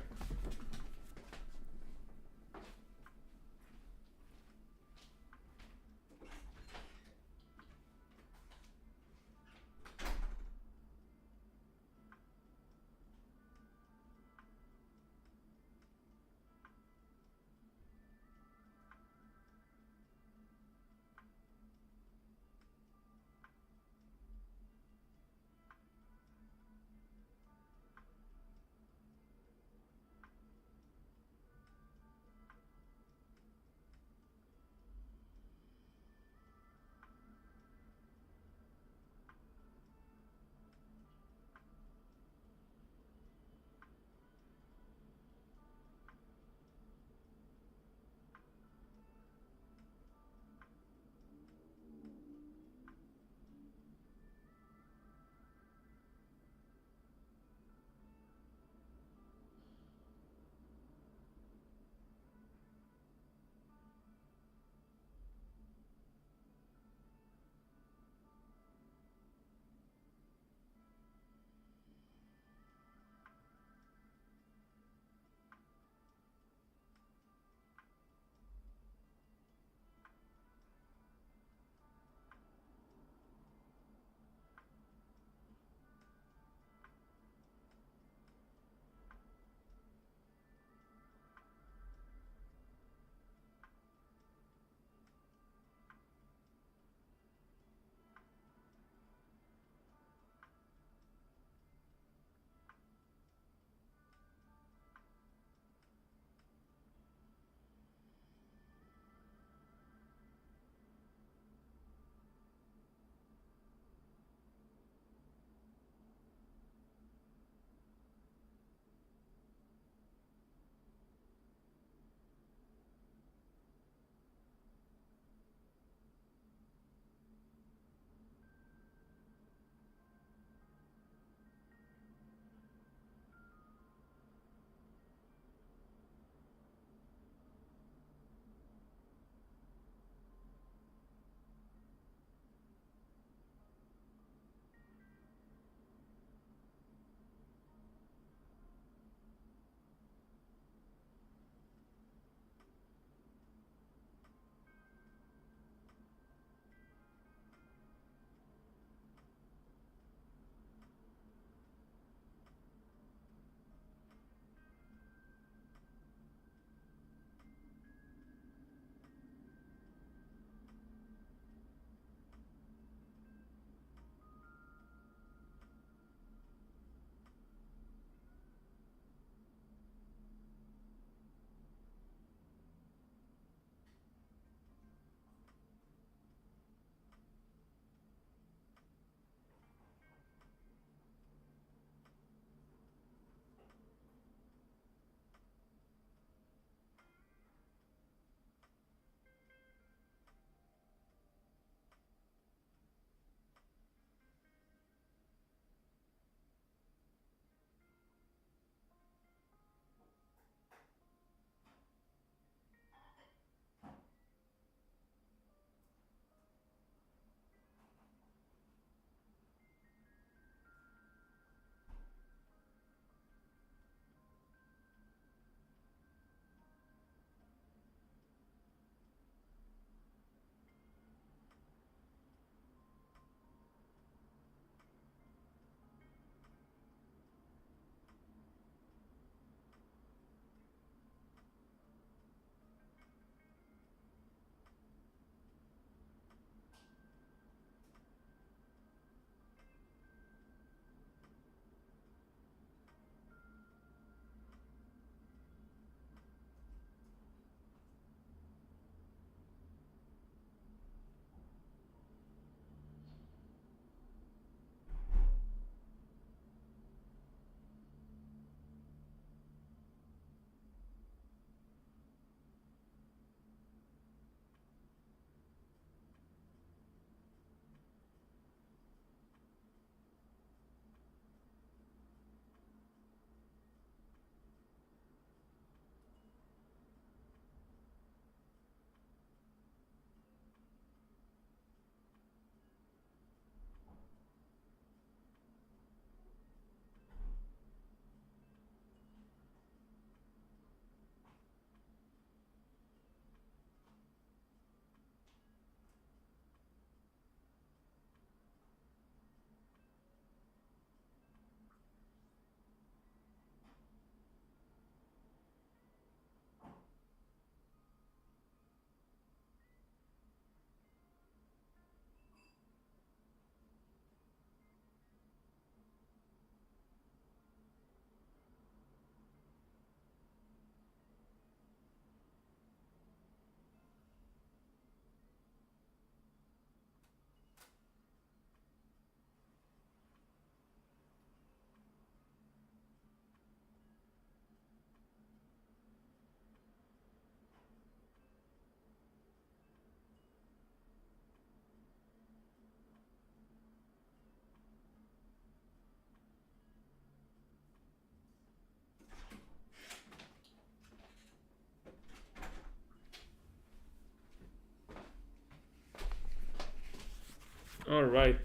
All right,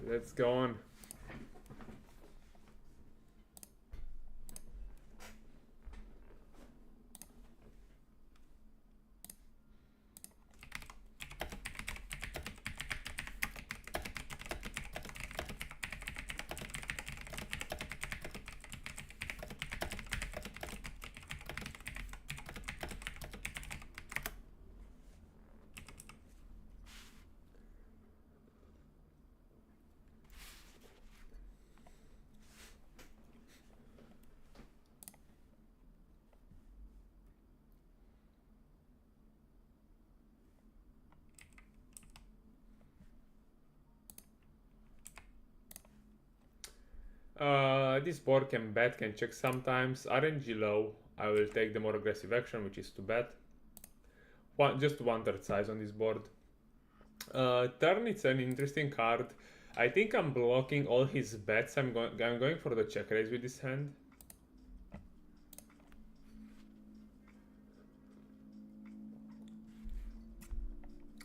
let's go on. This board can bet, can check sometimes. RNG low, I will take the more aggressive action, which is to bet. Just 1/3 size on this board. Turn, it's an interesting card. I think I'm blocking all his bets. I'm going for the check raise with this hand.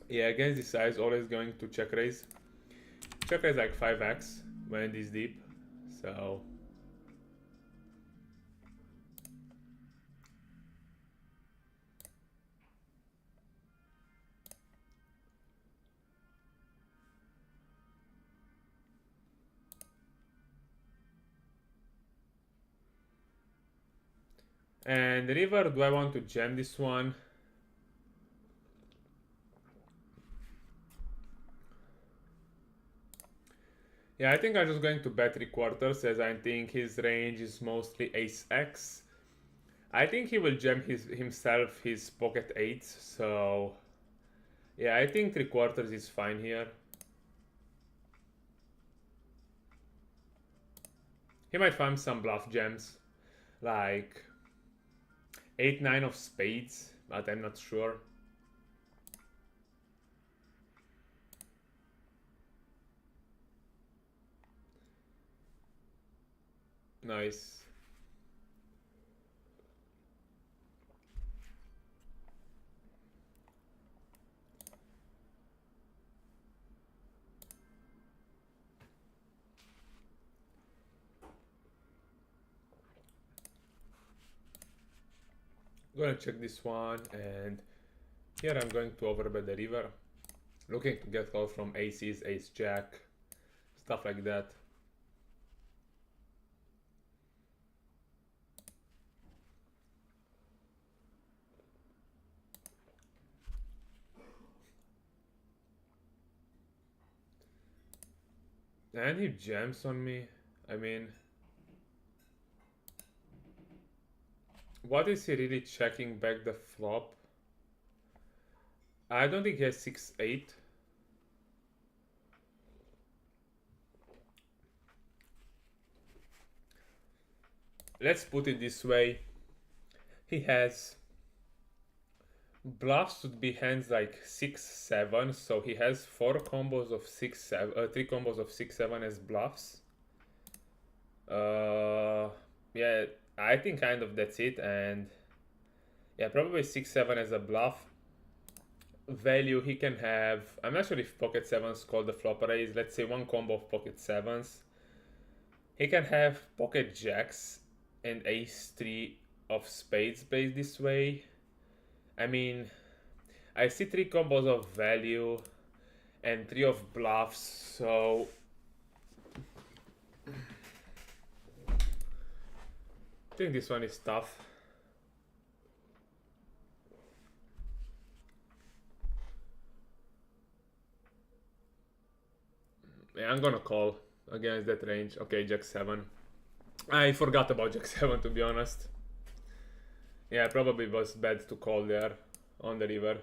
Yeah, against this size, always going to check raise. Check raise like 5x when this deep. So and the river, do I want to jam this one? Yeah, I think I'm just going to bet 3/4 as I think his range is mostly ace x. I think he will jam himself his pocket eights, so yeah, I think 3/4 is fine here. He might find some bluff jams, like 8-9 of spades, but I'm not sure. Nice. Gonna check this one, and here I'm going to overbet the river. Looking to get call from aces, ace jack, stuff like that. And he jams on me. I mean, what is he really checking back the flop? I don't think he has 6-8. Let's put it this way. He has bluffs would be hands like 6-7, so he has 4 combos of 6-7, 3 combos of 6-7 as bluffs. Yeah, I think kind of that's it, and yeah, probably 6-7 as a bluff. Value he can have, I'm not sure if pocket sevens called the flop raise, let's say 1 combo of pocket sevens. He can have pocket jacks and ace 3 of spades played this way. I mean, I see 3 combos of value and 3 of bluffs, so I think this one is tough. Yeah, I'm gonna call against that range. Okay, jack 7. I forgot about jack 7, to be honest. Yeah, probably was bad to call there on the river.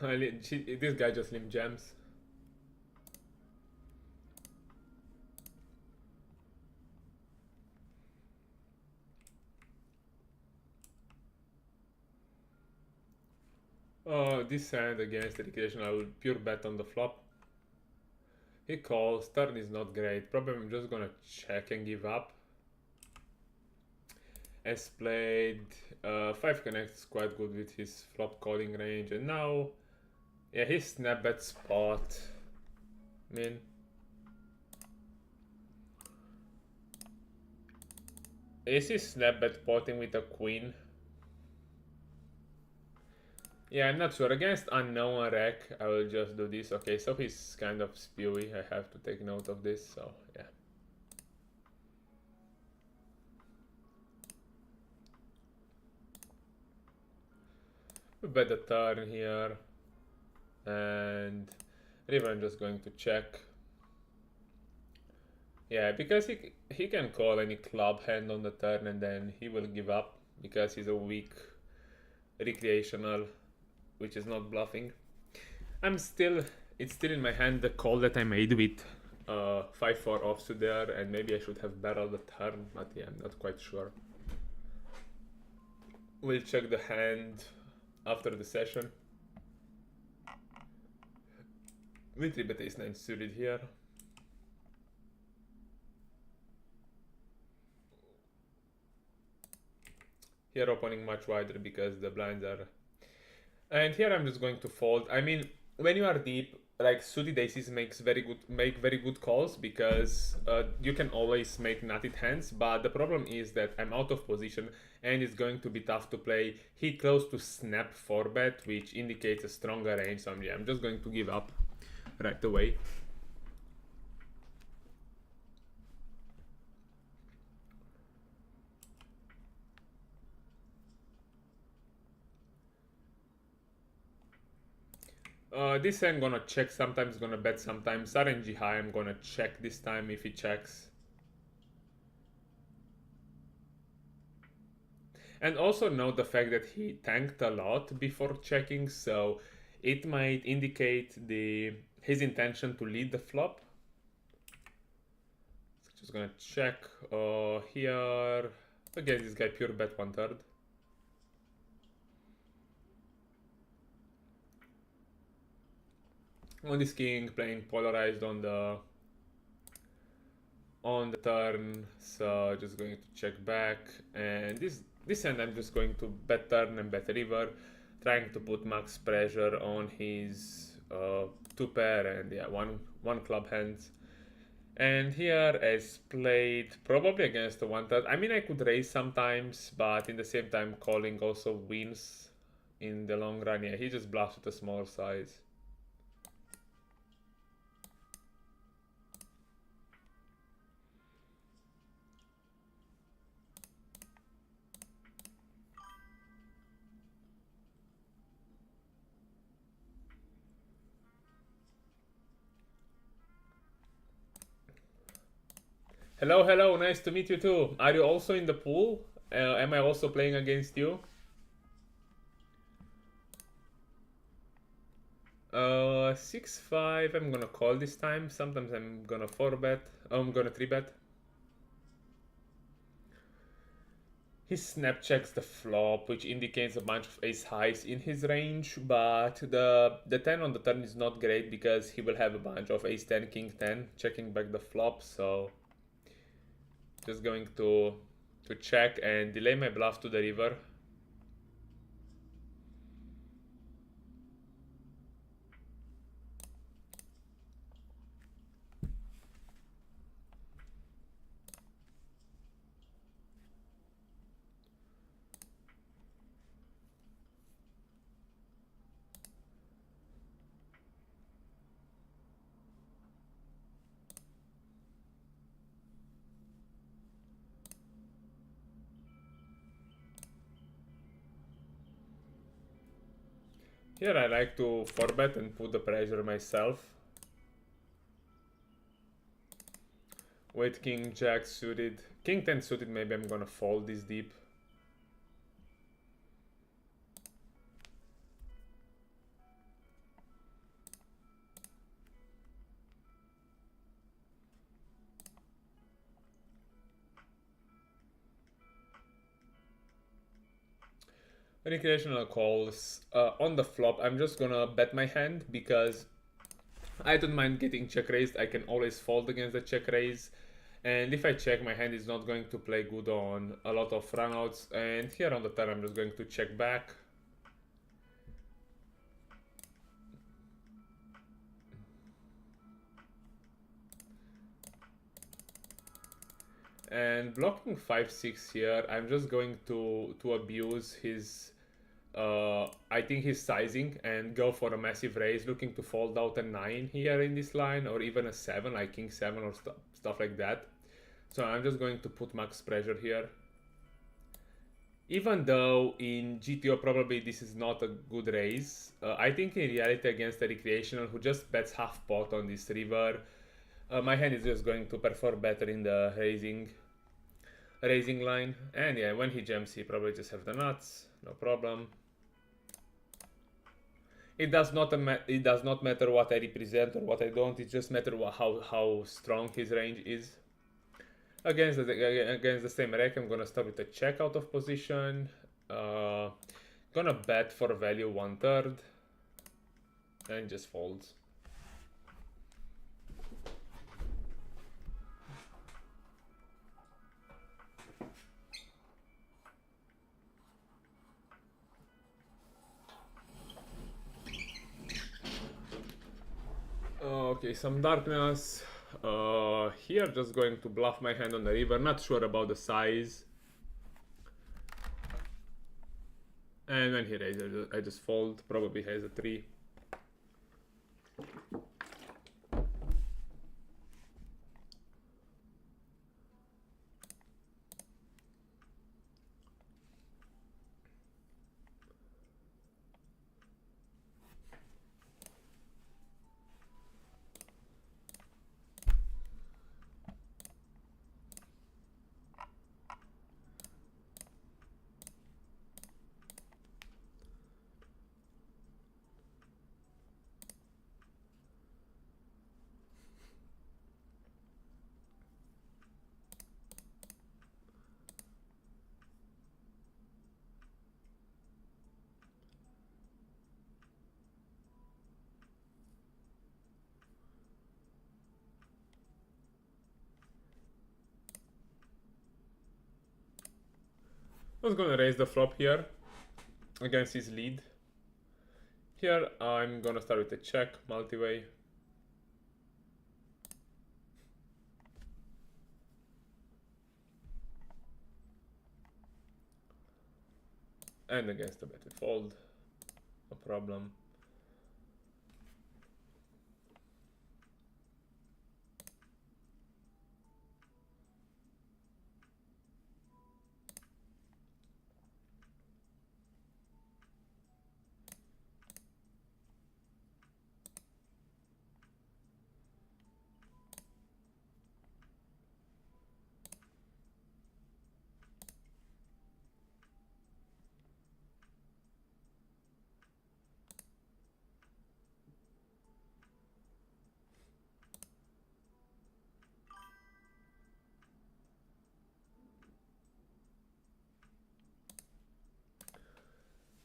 This guy just limp jams. Oh, this hand against the recreation, I will pure bet on the flop. He calls, turn is not great. Probably I'm just gonna check and give up. As played, 5 connects quite good with his flop calling range, and now, yeah, his snap bet spot. I mean, is he snap bet potting with a queen? Yeah, I'm not sure. Against unknown rec, I will just do this. Okay, so he's kind of spewy. I have to take note of this, so yeah. We bet the turn here. And river I'm just going to check. Yeah, because he can call any club hand on the turn and then he will give up because he's a weak recreational, which is not bluffing. It's still in my hand the call that I made with 5-4 offsuit there, and maybe I should have barreled the turn, but yeah, I'm not quite sure. We'll check the hand after the session. We 3-bet ace-9 suited here. Here opening much wider because the blinds are... And here I'm just going to fold. I mean, when you are deep, like suited aces make very good calls because you can always make nutted hands, but the problem is that I'm out of position and it's going to be tough to play. He close to snap 4-bet, which indicates a stronger range, so yeah, I'm just going to give up right away. This I'm gonna check, sometimes gonna bet, sometimes RNG high, I'm gonna check this time if he checks. And also note the fact that he tanked a lot before checking, so it might indicate his intention to lead the flop. So just gonna check here. Again, this guy pure bet 1/3. On this king, playing polarized on the turn, so just going to check back, and this hand I'm just going to bet turn and bet river, trying to put max pressure on his 2-pair and yeah, one club hands. And here as played probably against the 1/3. I mean, I could raise sometimes, but in the same time calling also wins in the long run. Yeah, he just bluffs with a small size. Hello, hello, nice to meet you too. Are you also in the pool? Am I also playing against you? 6-5, I'm gonna call this time. Sometimes I'm gonna 4-bet. Oh, I'm gonna 3-bet. He snap checks the flop, which indicates a bunch of ace highs in his range, but the 10 on the turn is not great because he will have a bunch of ace 10, king 10, checking back the flop, so just going to check and delay my bluff to the river. Here I like to 4-bet and put the pressure myself. With king jack suited, king 10 suited, maybe I'm gonna fold this deep. Recreational calls on the flop. I'm just gonna bet my hand because I don't mind getting check raised. I can always fold against the check raise. And if I check, my hand is not going to play good on a lot of runouts. And here on the turn, I'm just going to check back. And blocking 5-6 here, I'm just going to abuse his I think his sizing and go for a massive raise, looking to fold out a 9 here in this line, or even a 7, like king 7 or stuff like that. So I'm just going to put max pressure here. Even though in GTO probably this is not a good raise, I think in reality against a recreational who just bets half pot on this river, my hand is just going to perform better in the raising line. And yeah, when he jams, he probably just have the nuts, no problem. It does not matter what I represent or what I don't. It just matters how strong his range is. Against the same rack, I'm gonna start with a check out of position. Gonna bet for value 1/3 and just folds. Okay, some darkness. Here, just going to bluff my hand on the river. Not sure about the size. And when he raises, I just fold. Probably has a 3. I was gonna raise the flop here against his lead. Here I'm gonna start with a check, multi-way. And against the bet we fold, no problem.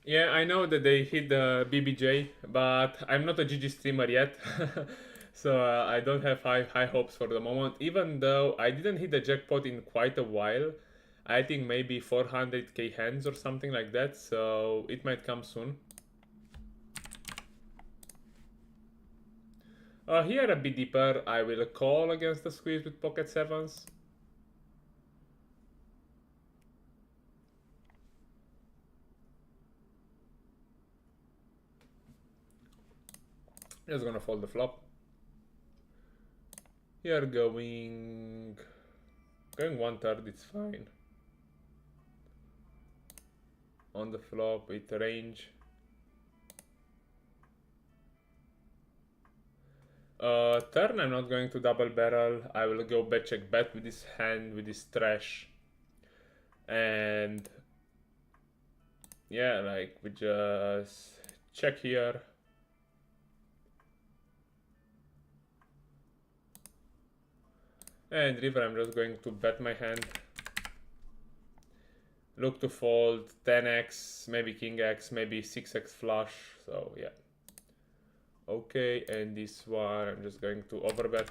Yeah, I know that they hit the BBJ, but I'm not a GG streamer yet, so I don't have high hopes for the moment. Even though I didn't hit the jackpot in quite a while, I think maybe 400k hands or something like that. So it might come soon. Here a bit deeper, I will call against the squeeze with pocket sevens. Just gonna fold the flop. Here going 1/3, it's fine. On the flop with range. Turn, I'm not going to double barrel. I will go bet check bet with this hand, with this trash. And yeah, like we just check here. And river, I'm just going to bet my hand. Look to fold 10x, maybe king x, maybe 6x flush. So yeah. Okay, and this one I'm just going to overbet.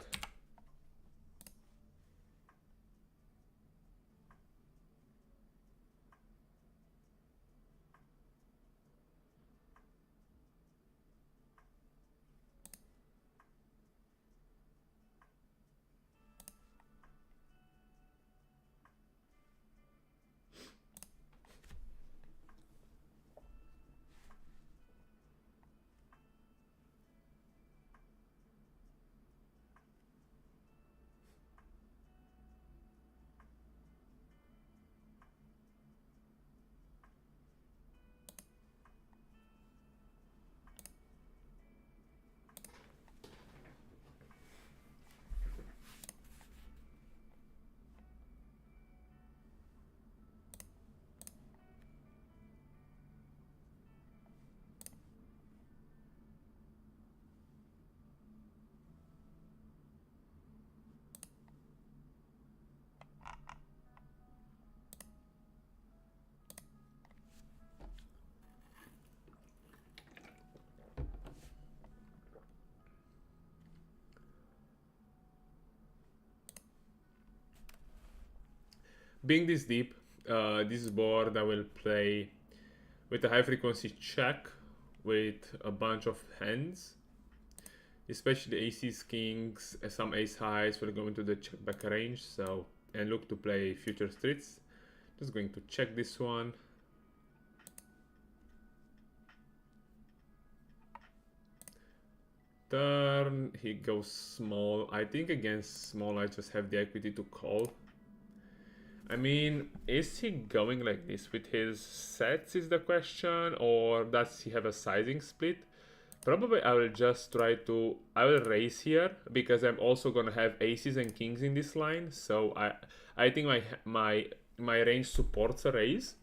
Being this deep, this board I will play with a high frequency check with a bunch of hands, especially aces, kings, some ace highs will go into the check back range. So, and look to play future streets. Just going to check this one. Turn, he goes small. I think against small I just have the equity to call. I mean, is he going like this with his sets is the question, or does he have a sizing split? Probably I will just try to, I will raise here because I'm also gonna have aces and kings in this line. So I think my range supports a raise.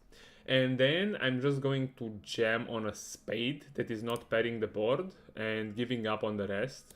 And then I'm just going to jam on a spade that is not pairing the board and giving up on the rest.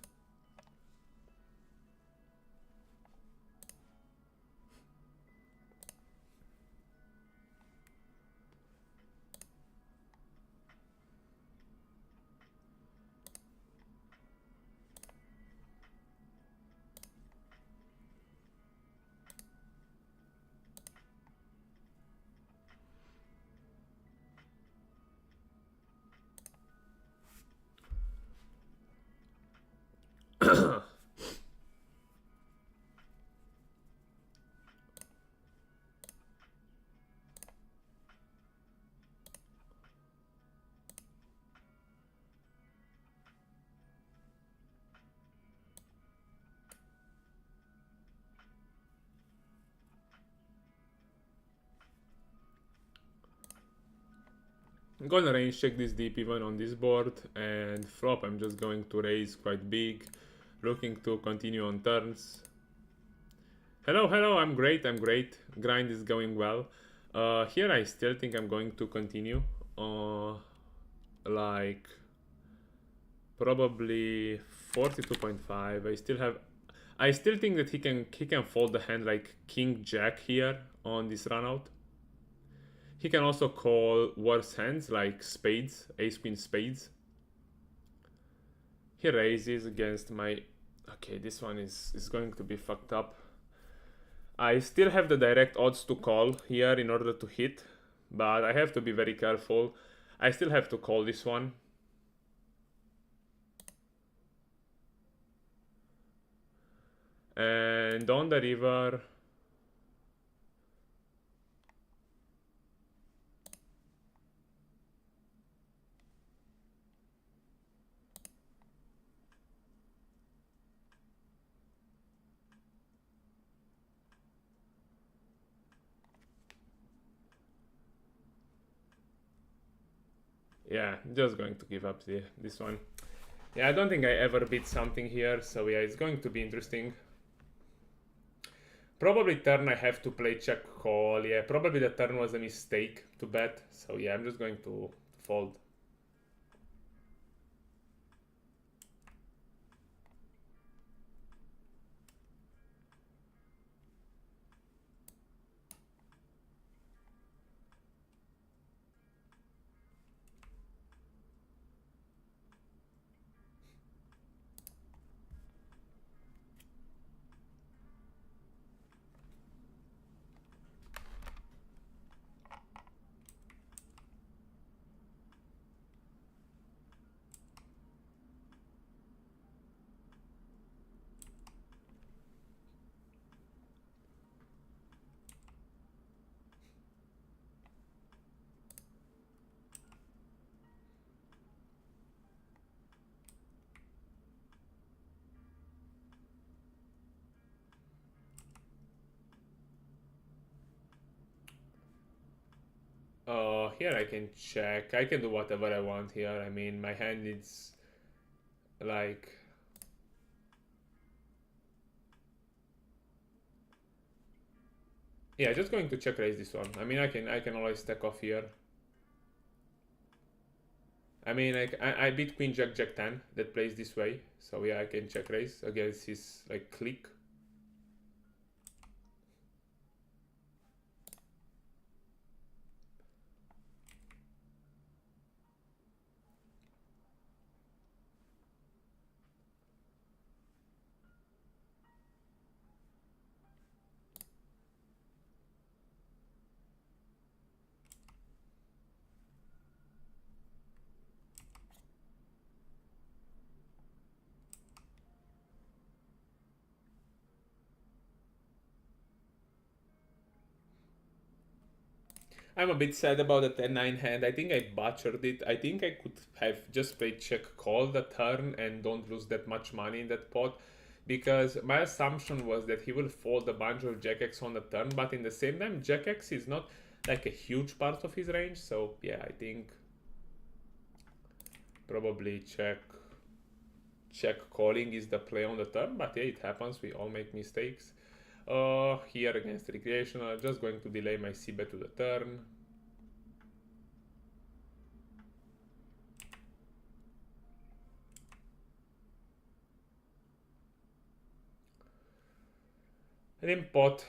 I'm gonna range check this deep even on this board, and flop I'm just going to raise quite big, looking to continue on turns. Hello, hello, I'm great, grind is going well. Here I still think I'm going to continue, like probably 42.5. I still think that he can fold the hand like king jack here on this run out. He can also call worse hands like spades, ace queen spades. He raises against my... Okay, this one is going to be fucked up. I still have the direct odds to call here in order to hit, but I have to be very careful. I still have to call this one. And on the river... Yeah, just going to give up this one. Yeah, I don't think I ever beat something here, so yeah, it's going to be interesting. Probably turn I have to play check call. Yeah, probably the turn was a mistake to bet, so yeah, I'm just going to fold. Here I can check. I can do whatever I want here. I mean, my hand is like... Yeah, just going to check raise this one. I mean, I can always stack off here. I mean, I beat Queen Jack Jack 10 that plays this way, so yeah, I can check raise against his like click. I'm a bit sad about the 10-9 hand. I think I butchered it. I think I could have just played check call the turn and don't lose that much money in that pot. Because my assumption was that he will fold a bunch of Jack X on the turn, but in the same time, Jack X is not like a huge part of his range. So yeah, I think probably check calling is the play on the turn. But yeah, it happens. We all make mistakes. Here against recreational, just going to delay my c-bet to the turn. And in pot,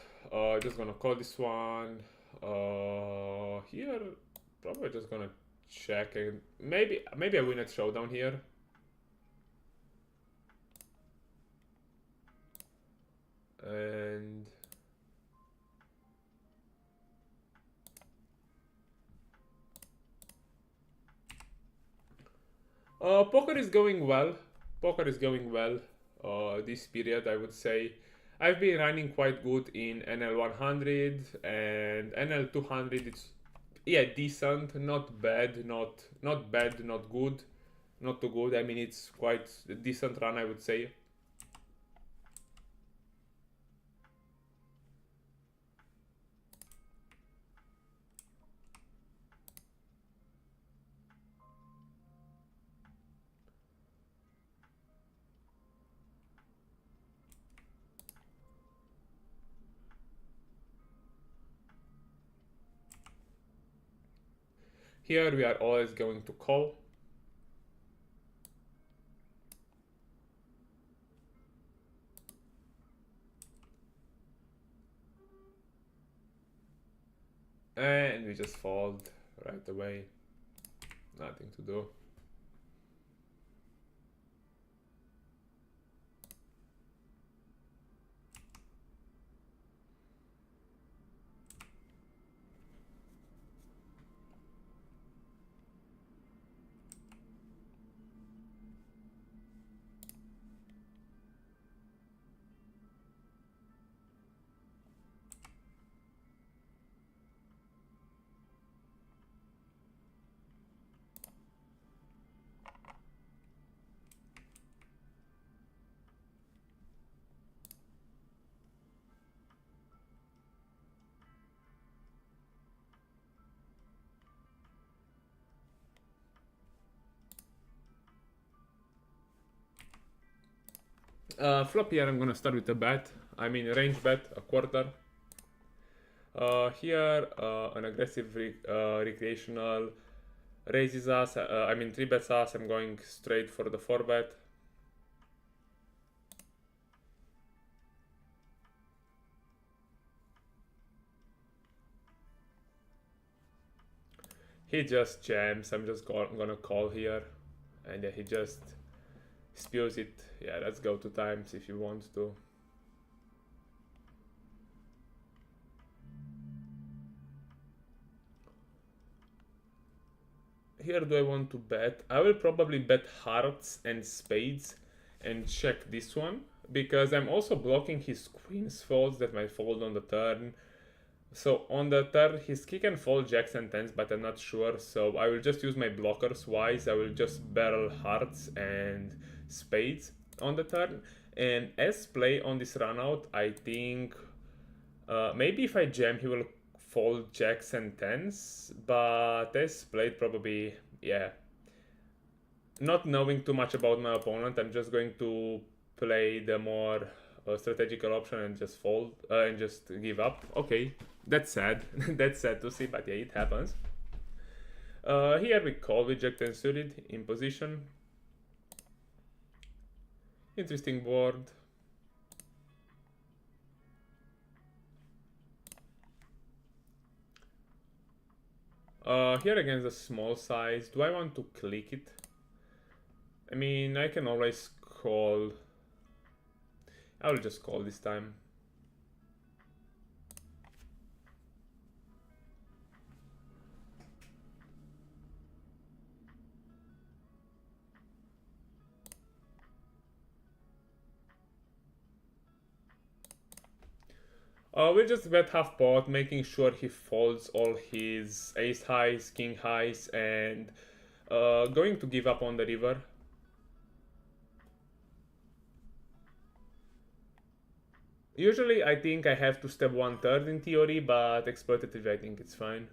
just gonna call this one. Here, probably just gonna check and maybe I win at showdown here. And poker is going well. Poker is going well. This period, I would say. I've been running quite good in NL100 and NL200. It's yeah decent, not bad, not bad, not good, not too good. I mean it's quite a decent run, I would say. Here we are always going to call. And we we just fold right away. Nothing to do. Flop here, I'm gonna start with a bet. I mean range bet, a quarter. Here, an aggressive recreational raises us. I mean 3 bets us. I'm going straight for the 4 bet. He just jams. I'm just gonna call here, and yeah, he just spews it. Yeah, let's go 2 times if you want to. Here, do I want to bet? I will probably bet hearts and spades and check this one, because I'm also blocking his queen's folds that might fold on the turn. So on the turn, he can fold jacks and tens, but I'm not sure. So I will just use my blockers wise. I will just barrel hearts and spades on the turn. And as play on this run out, I think maybe if I jam, he will fold jacks and tens. But as played, probably, yeah. Not knowing too much about my opponent, I'm just going to play the more strategical option and just fold and just give up. Okay, that's sad. That's sad to see, but yeah, it happens. Here we call with jack 10 suited in position. Interesting board. Here against the small size, do I want to click it? I mean, I can always call. I will just call this time. We'll just bet half pot, making sure he folds all his ace highs, king highs, and going to give up on the river. Usually I think I have to step 1/3 in theory, but exploitatively I think it's fine.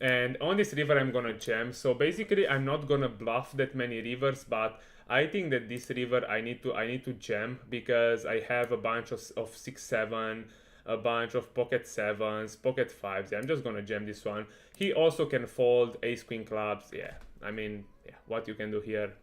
And on this river I'm gonna jam, so basically I'm not gonna bluff that many rivers, but I think that this river I need to jam, because I have a bunch of 6-7, a bunch of pocket 7s, pocket 5s. Yeah, I'm just gonna jam this one. He also can fold ace queen clubs. Yeah, I mean, yeah, what you can do here.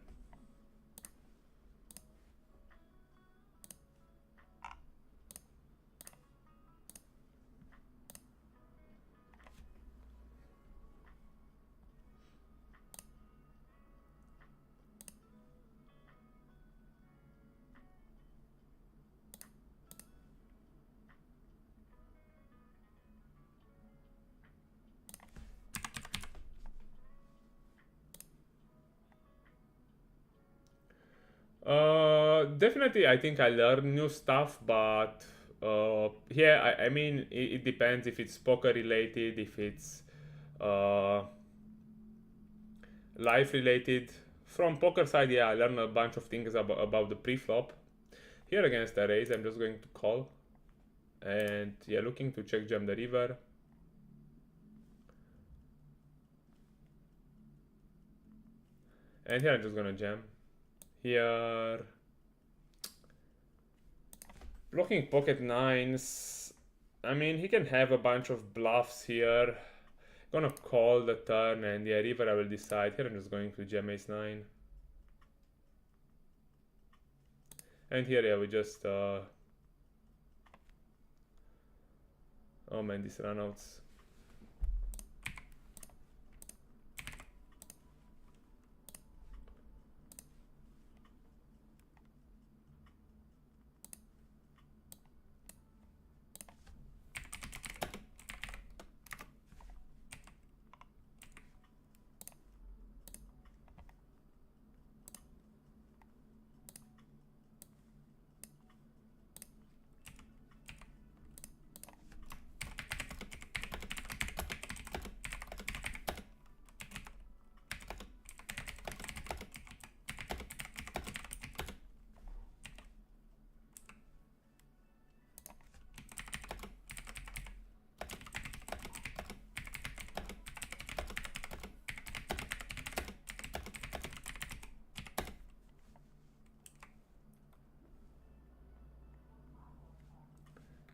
Definitely, I think I learn new stuff, but yeah, I mean, it depends if it's poker related, if it's life related. From poker side, yeah, I learned a bunch of things about the pre-flop. Here against the raise, I'm just going to call. And yeah, looking to check jam the river. And here I'm just gonna jam. Here, blocking pocket 9s. I mean, he can have a bunch of bluffs here. Gonna call the turn, and yeah, river I will decide. Here I'm just going to jam ace 9. And here, yeah, we just oh man, these runouts.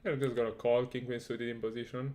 Yeah, I'm just gonna call king queen suited in position.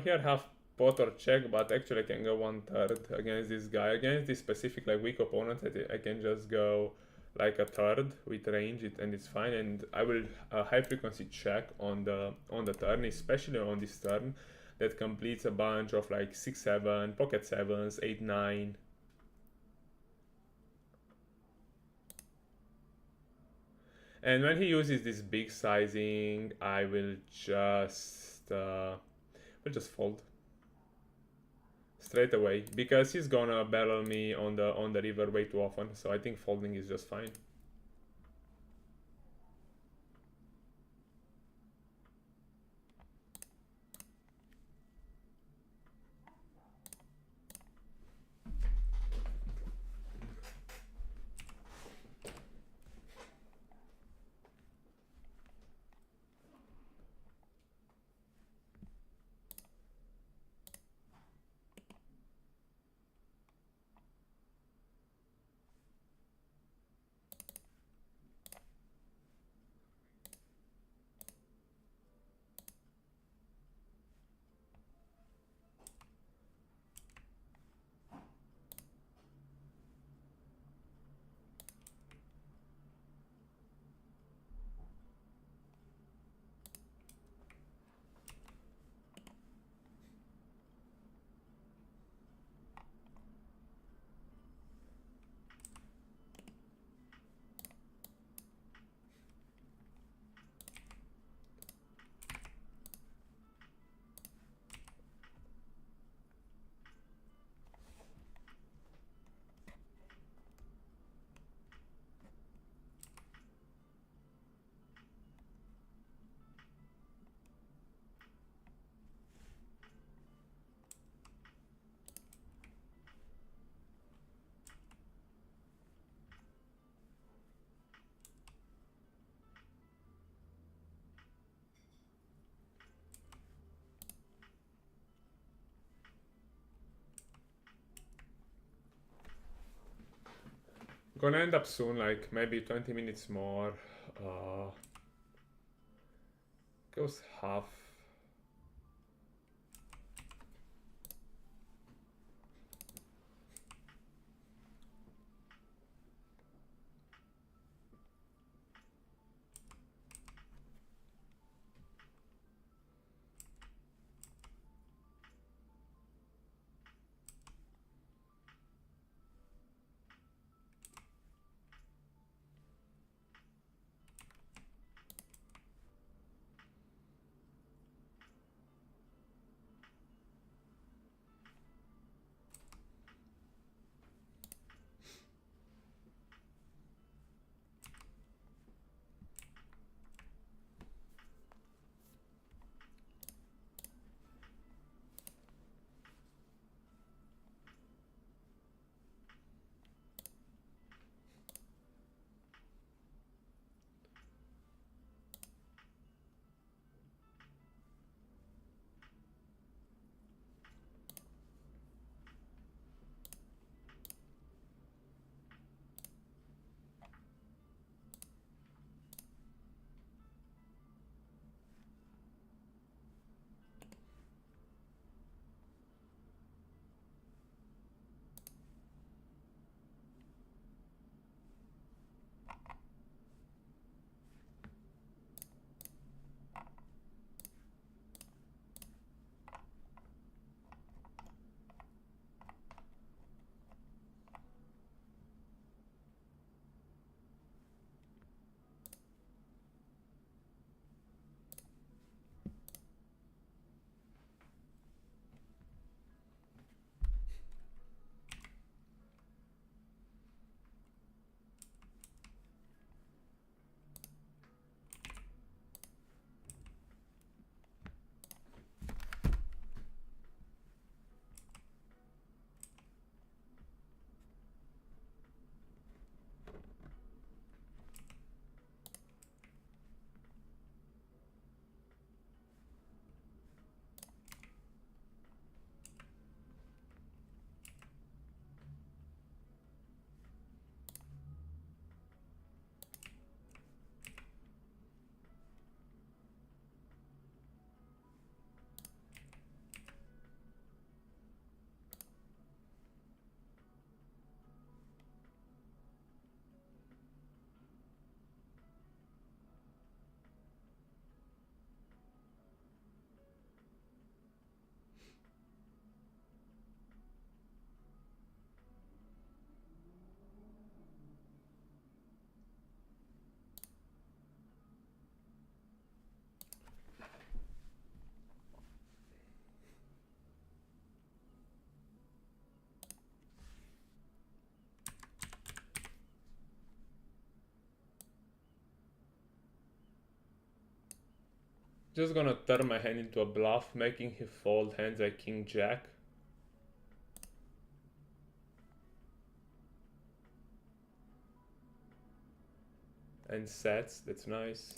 Here half pot or check, but actually I can go 1/3 against this guy. Against this specific like weak opponent, I can just go like a third with range, and it's fine. And I will high frequency check on the turn, especially on this turn that completes a bunch of like 6-7, pocket sevens, 8-9. And when he uses this big sizing, I will just fold straight away because he's gonna barrel me on the river way too often. So I think folding is just fine. Gonna end up soon, like maybe 20 minutes more. Goes half. Just gonna turn my hand into a bluff, making him fold hands like King Jack. And sets, that's nice.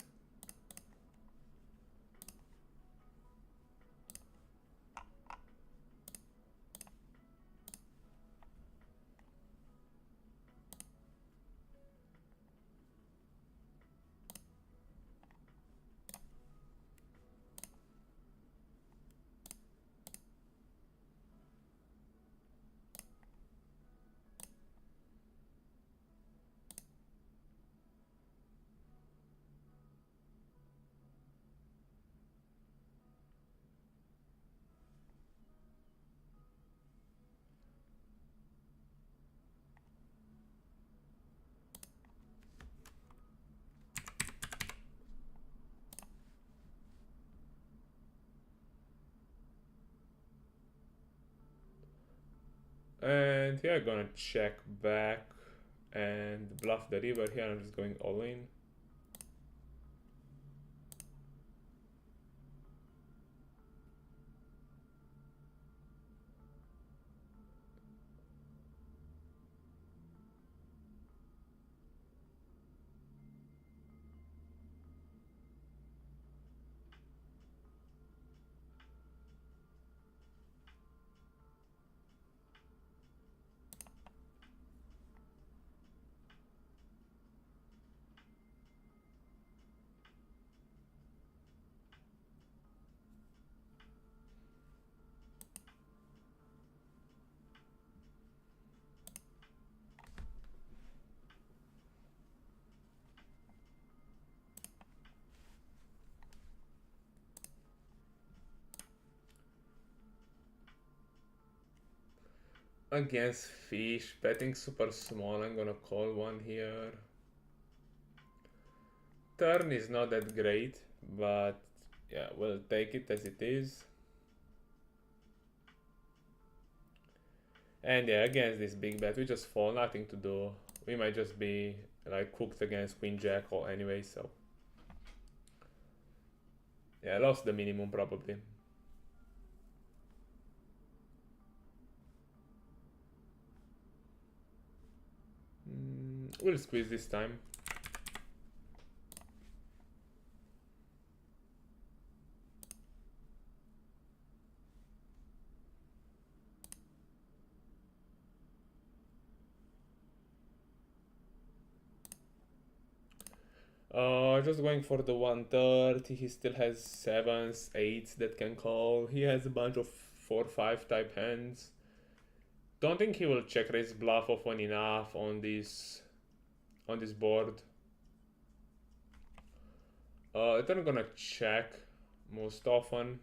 And here I'm gonna check back and bluff the river. Here I'm just going all in. against fish, betting super small. I'm gonna call one here. Turn is not that great, but yeah, we'll take it as it is. And yeah, against this big bet, we just fall, nothing to do. We might just be like cooked against queen jack or anyway, so yeah, lost the minimum probably. We'll squeeze this time. Just going for the 130. He still has 7s, 8s that can call. He has a bunch of 4-5 type hands. Don't think he will check raise bluff often enough on this board. Then I'm gonna check most often.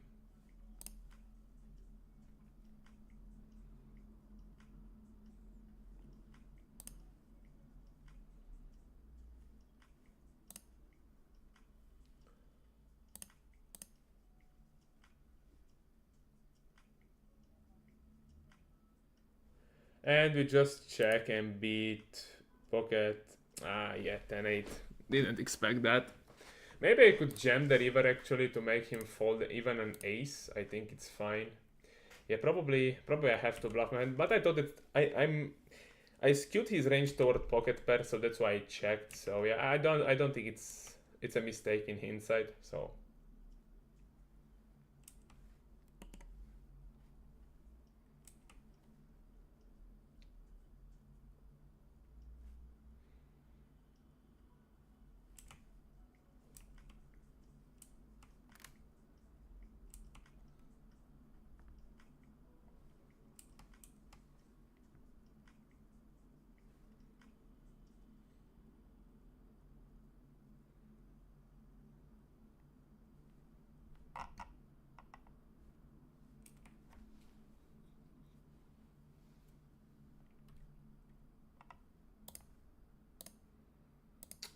And we just check and beat pocket. Yeah, 10-8. Didn't expect that. Maybe I could jam the river actually to make him fold even an ace. I think it's fine. Yeah, probably I have to bluff my hand, but I thought that I skewed his range toward pocket pair, so that's why I checked. So yeah, I don't think it's a mistake in hindsight. So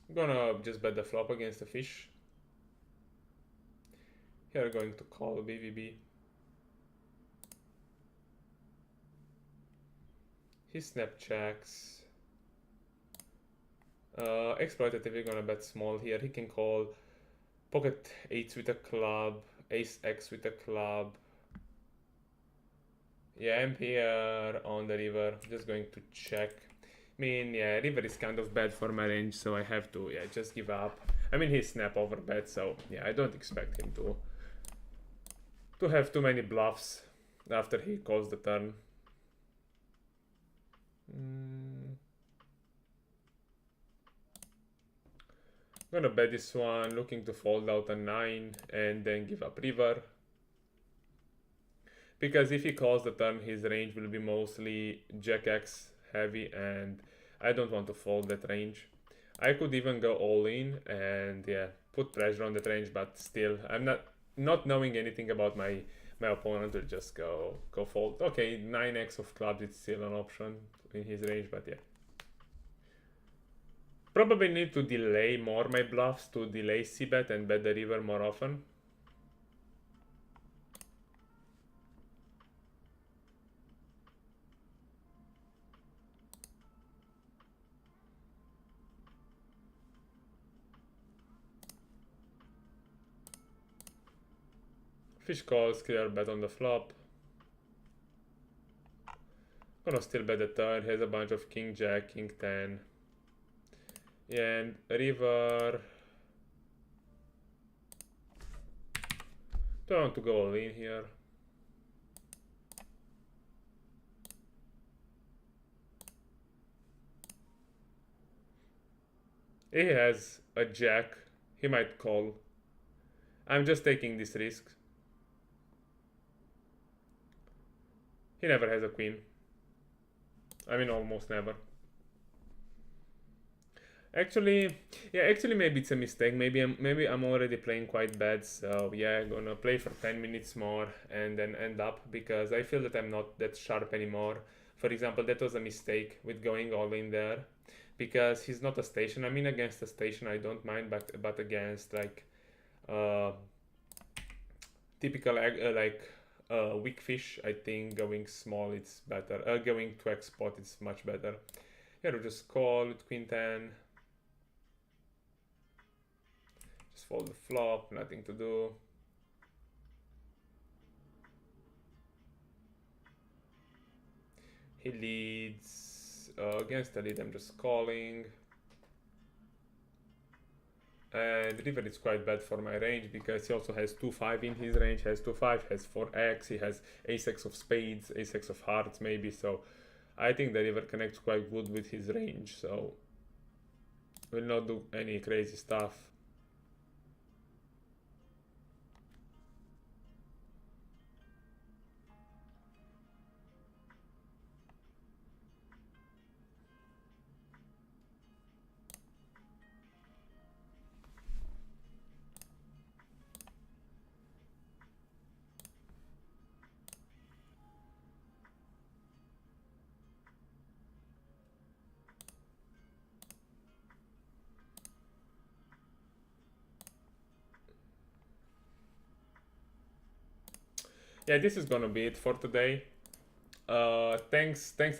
I'm gonna just bet the flop against the fish. Here going to call BVB. He snap checks. Exploitatively gonna bet small here. He can call pocket 8s with a club, ace x with a club. Yeah, I'm here on the river, just going to check. I mean, yeah, river is kind of bad for my range, so I have to, yeah, just give up. I mean, he's snap over bet, so yeah, I don't expect him to have too many bluffs after he calls the turn. I'm gonna bet this one, looking to fold out a 9 and then give up river. Because if he calls the turn, his range will be mostly Jack X heavy, and I don't want to fold that range. I could even go all in and yeah, put pressure on that range, but still, I'm not knowing anything about my opponent will just go fold. Okay, 9x of clubs, it's still an option in his range, but yeah. Probably need to delay more my bluffs to delay c-bet and bet the river more often. Fish calls, clear bet on the flop. Gonna still bet the turn, he has a bunch of king jack, king 10. Yeah, and river. Don't want to go all in here. He has a jack, he might call. I'm just taking this risk. He never has a queen. I mean, almost never. Actually, yeah, actually maybe it's a mistake. Maybe I'm already playing quite bad. So yeah, I'm gonna play for 10 minutes more and then end up, because I feel that I'm not that sharp anymore. For example, that was a mistake with going all in there, because he's not a station. I mean, against a station I don't mind, but against like uh, typical weak fish, I think going small it's better. Going to X spot it's much better. Here we just call with queen 10. Just fold the flop, nothing to do. He leads. Against the lead I'm just calling. And river is quite bad for my range because he also has 2-5 in his range, has 2-5, has 4x, he has ace-x of spades, ace-x of hearts maybe, so I think the river connects quite good with his range, so will not do any crazy stuff. Yeah, this is gonna be it for today. Thanks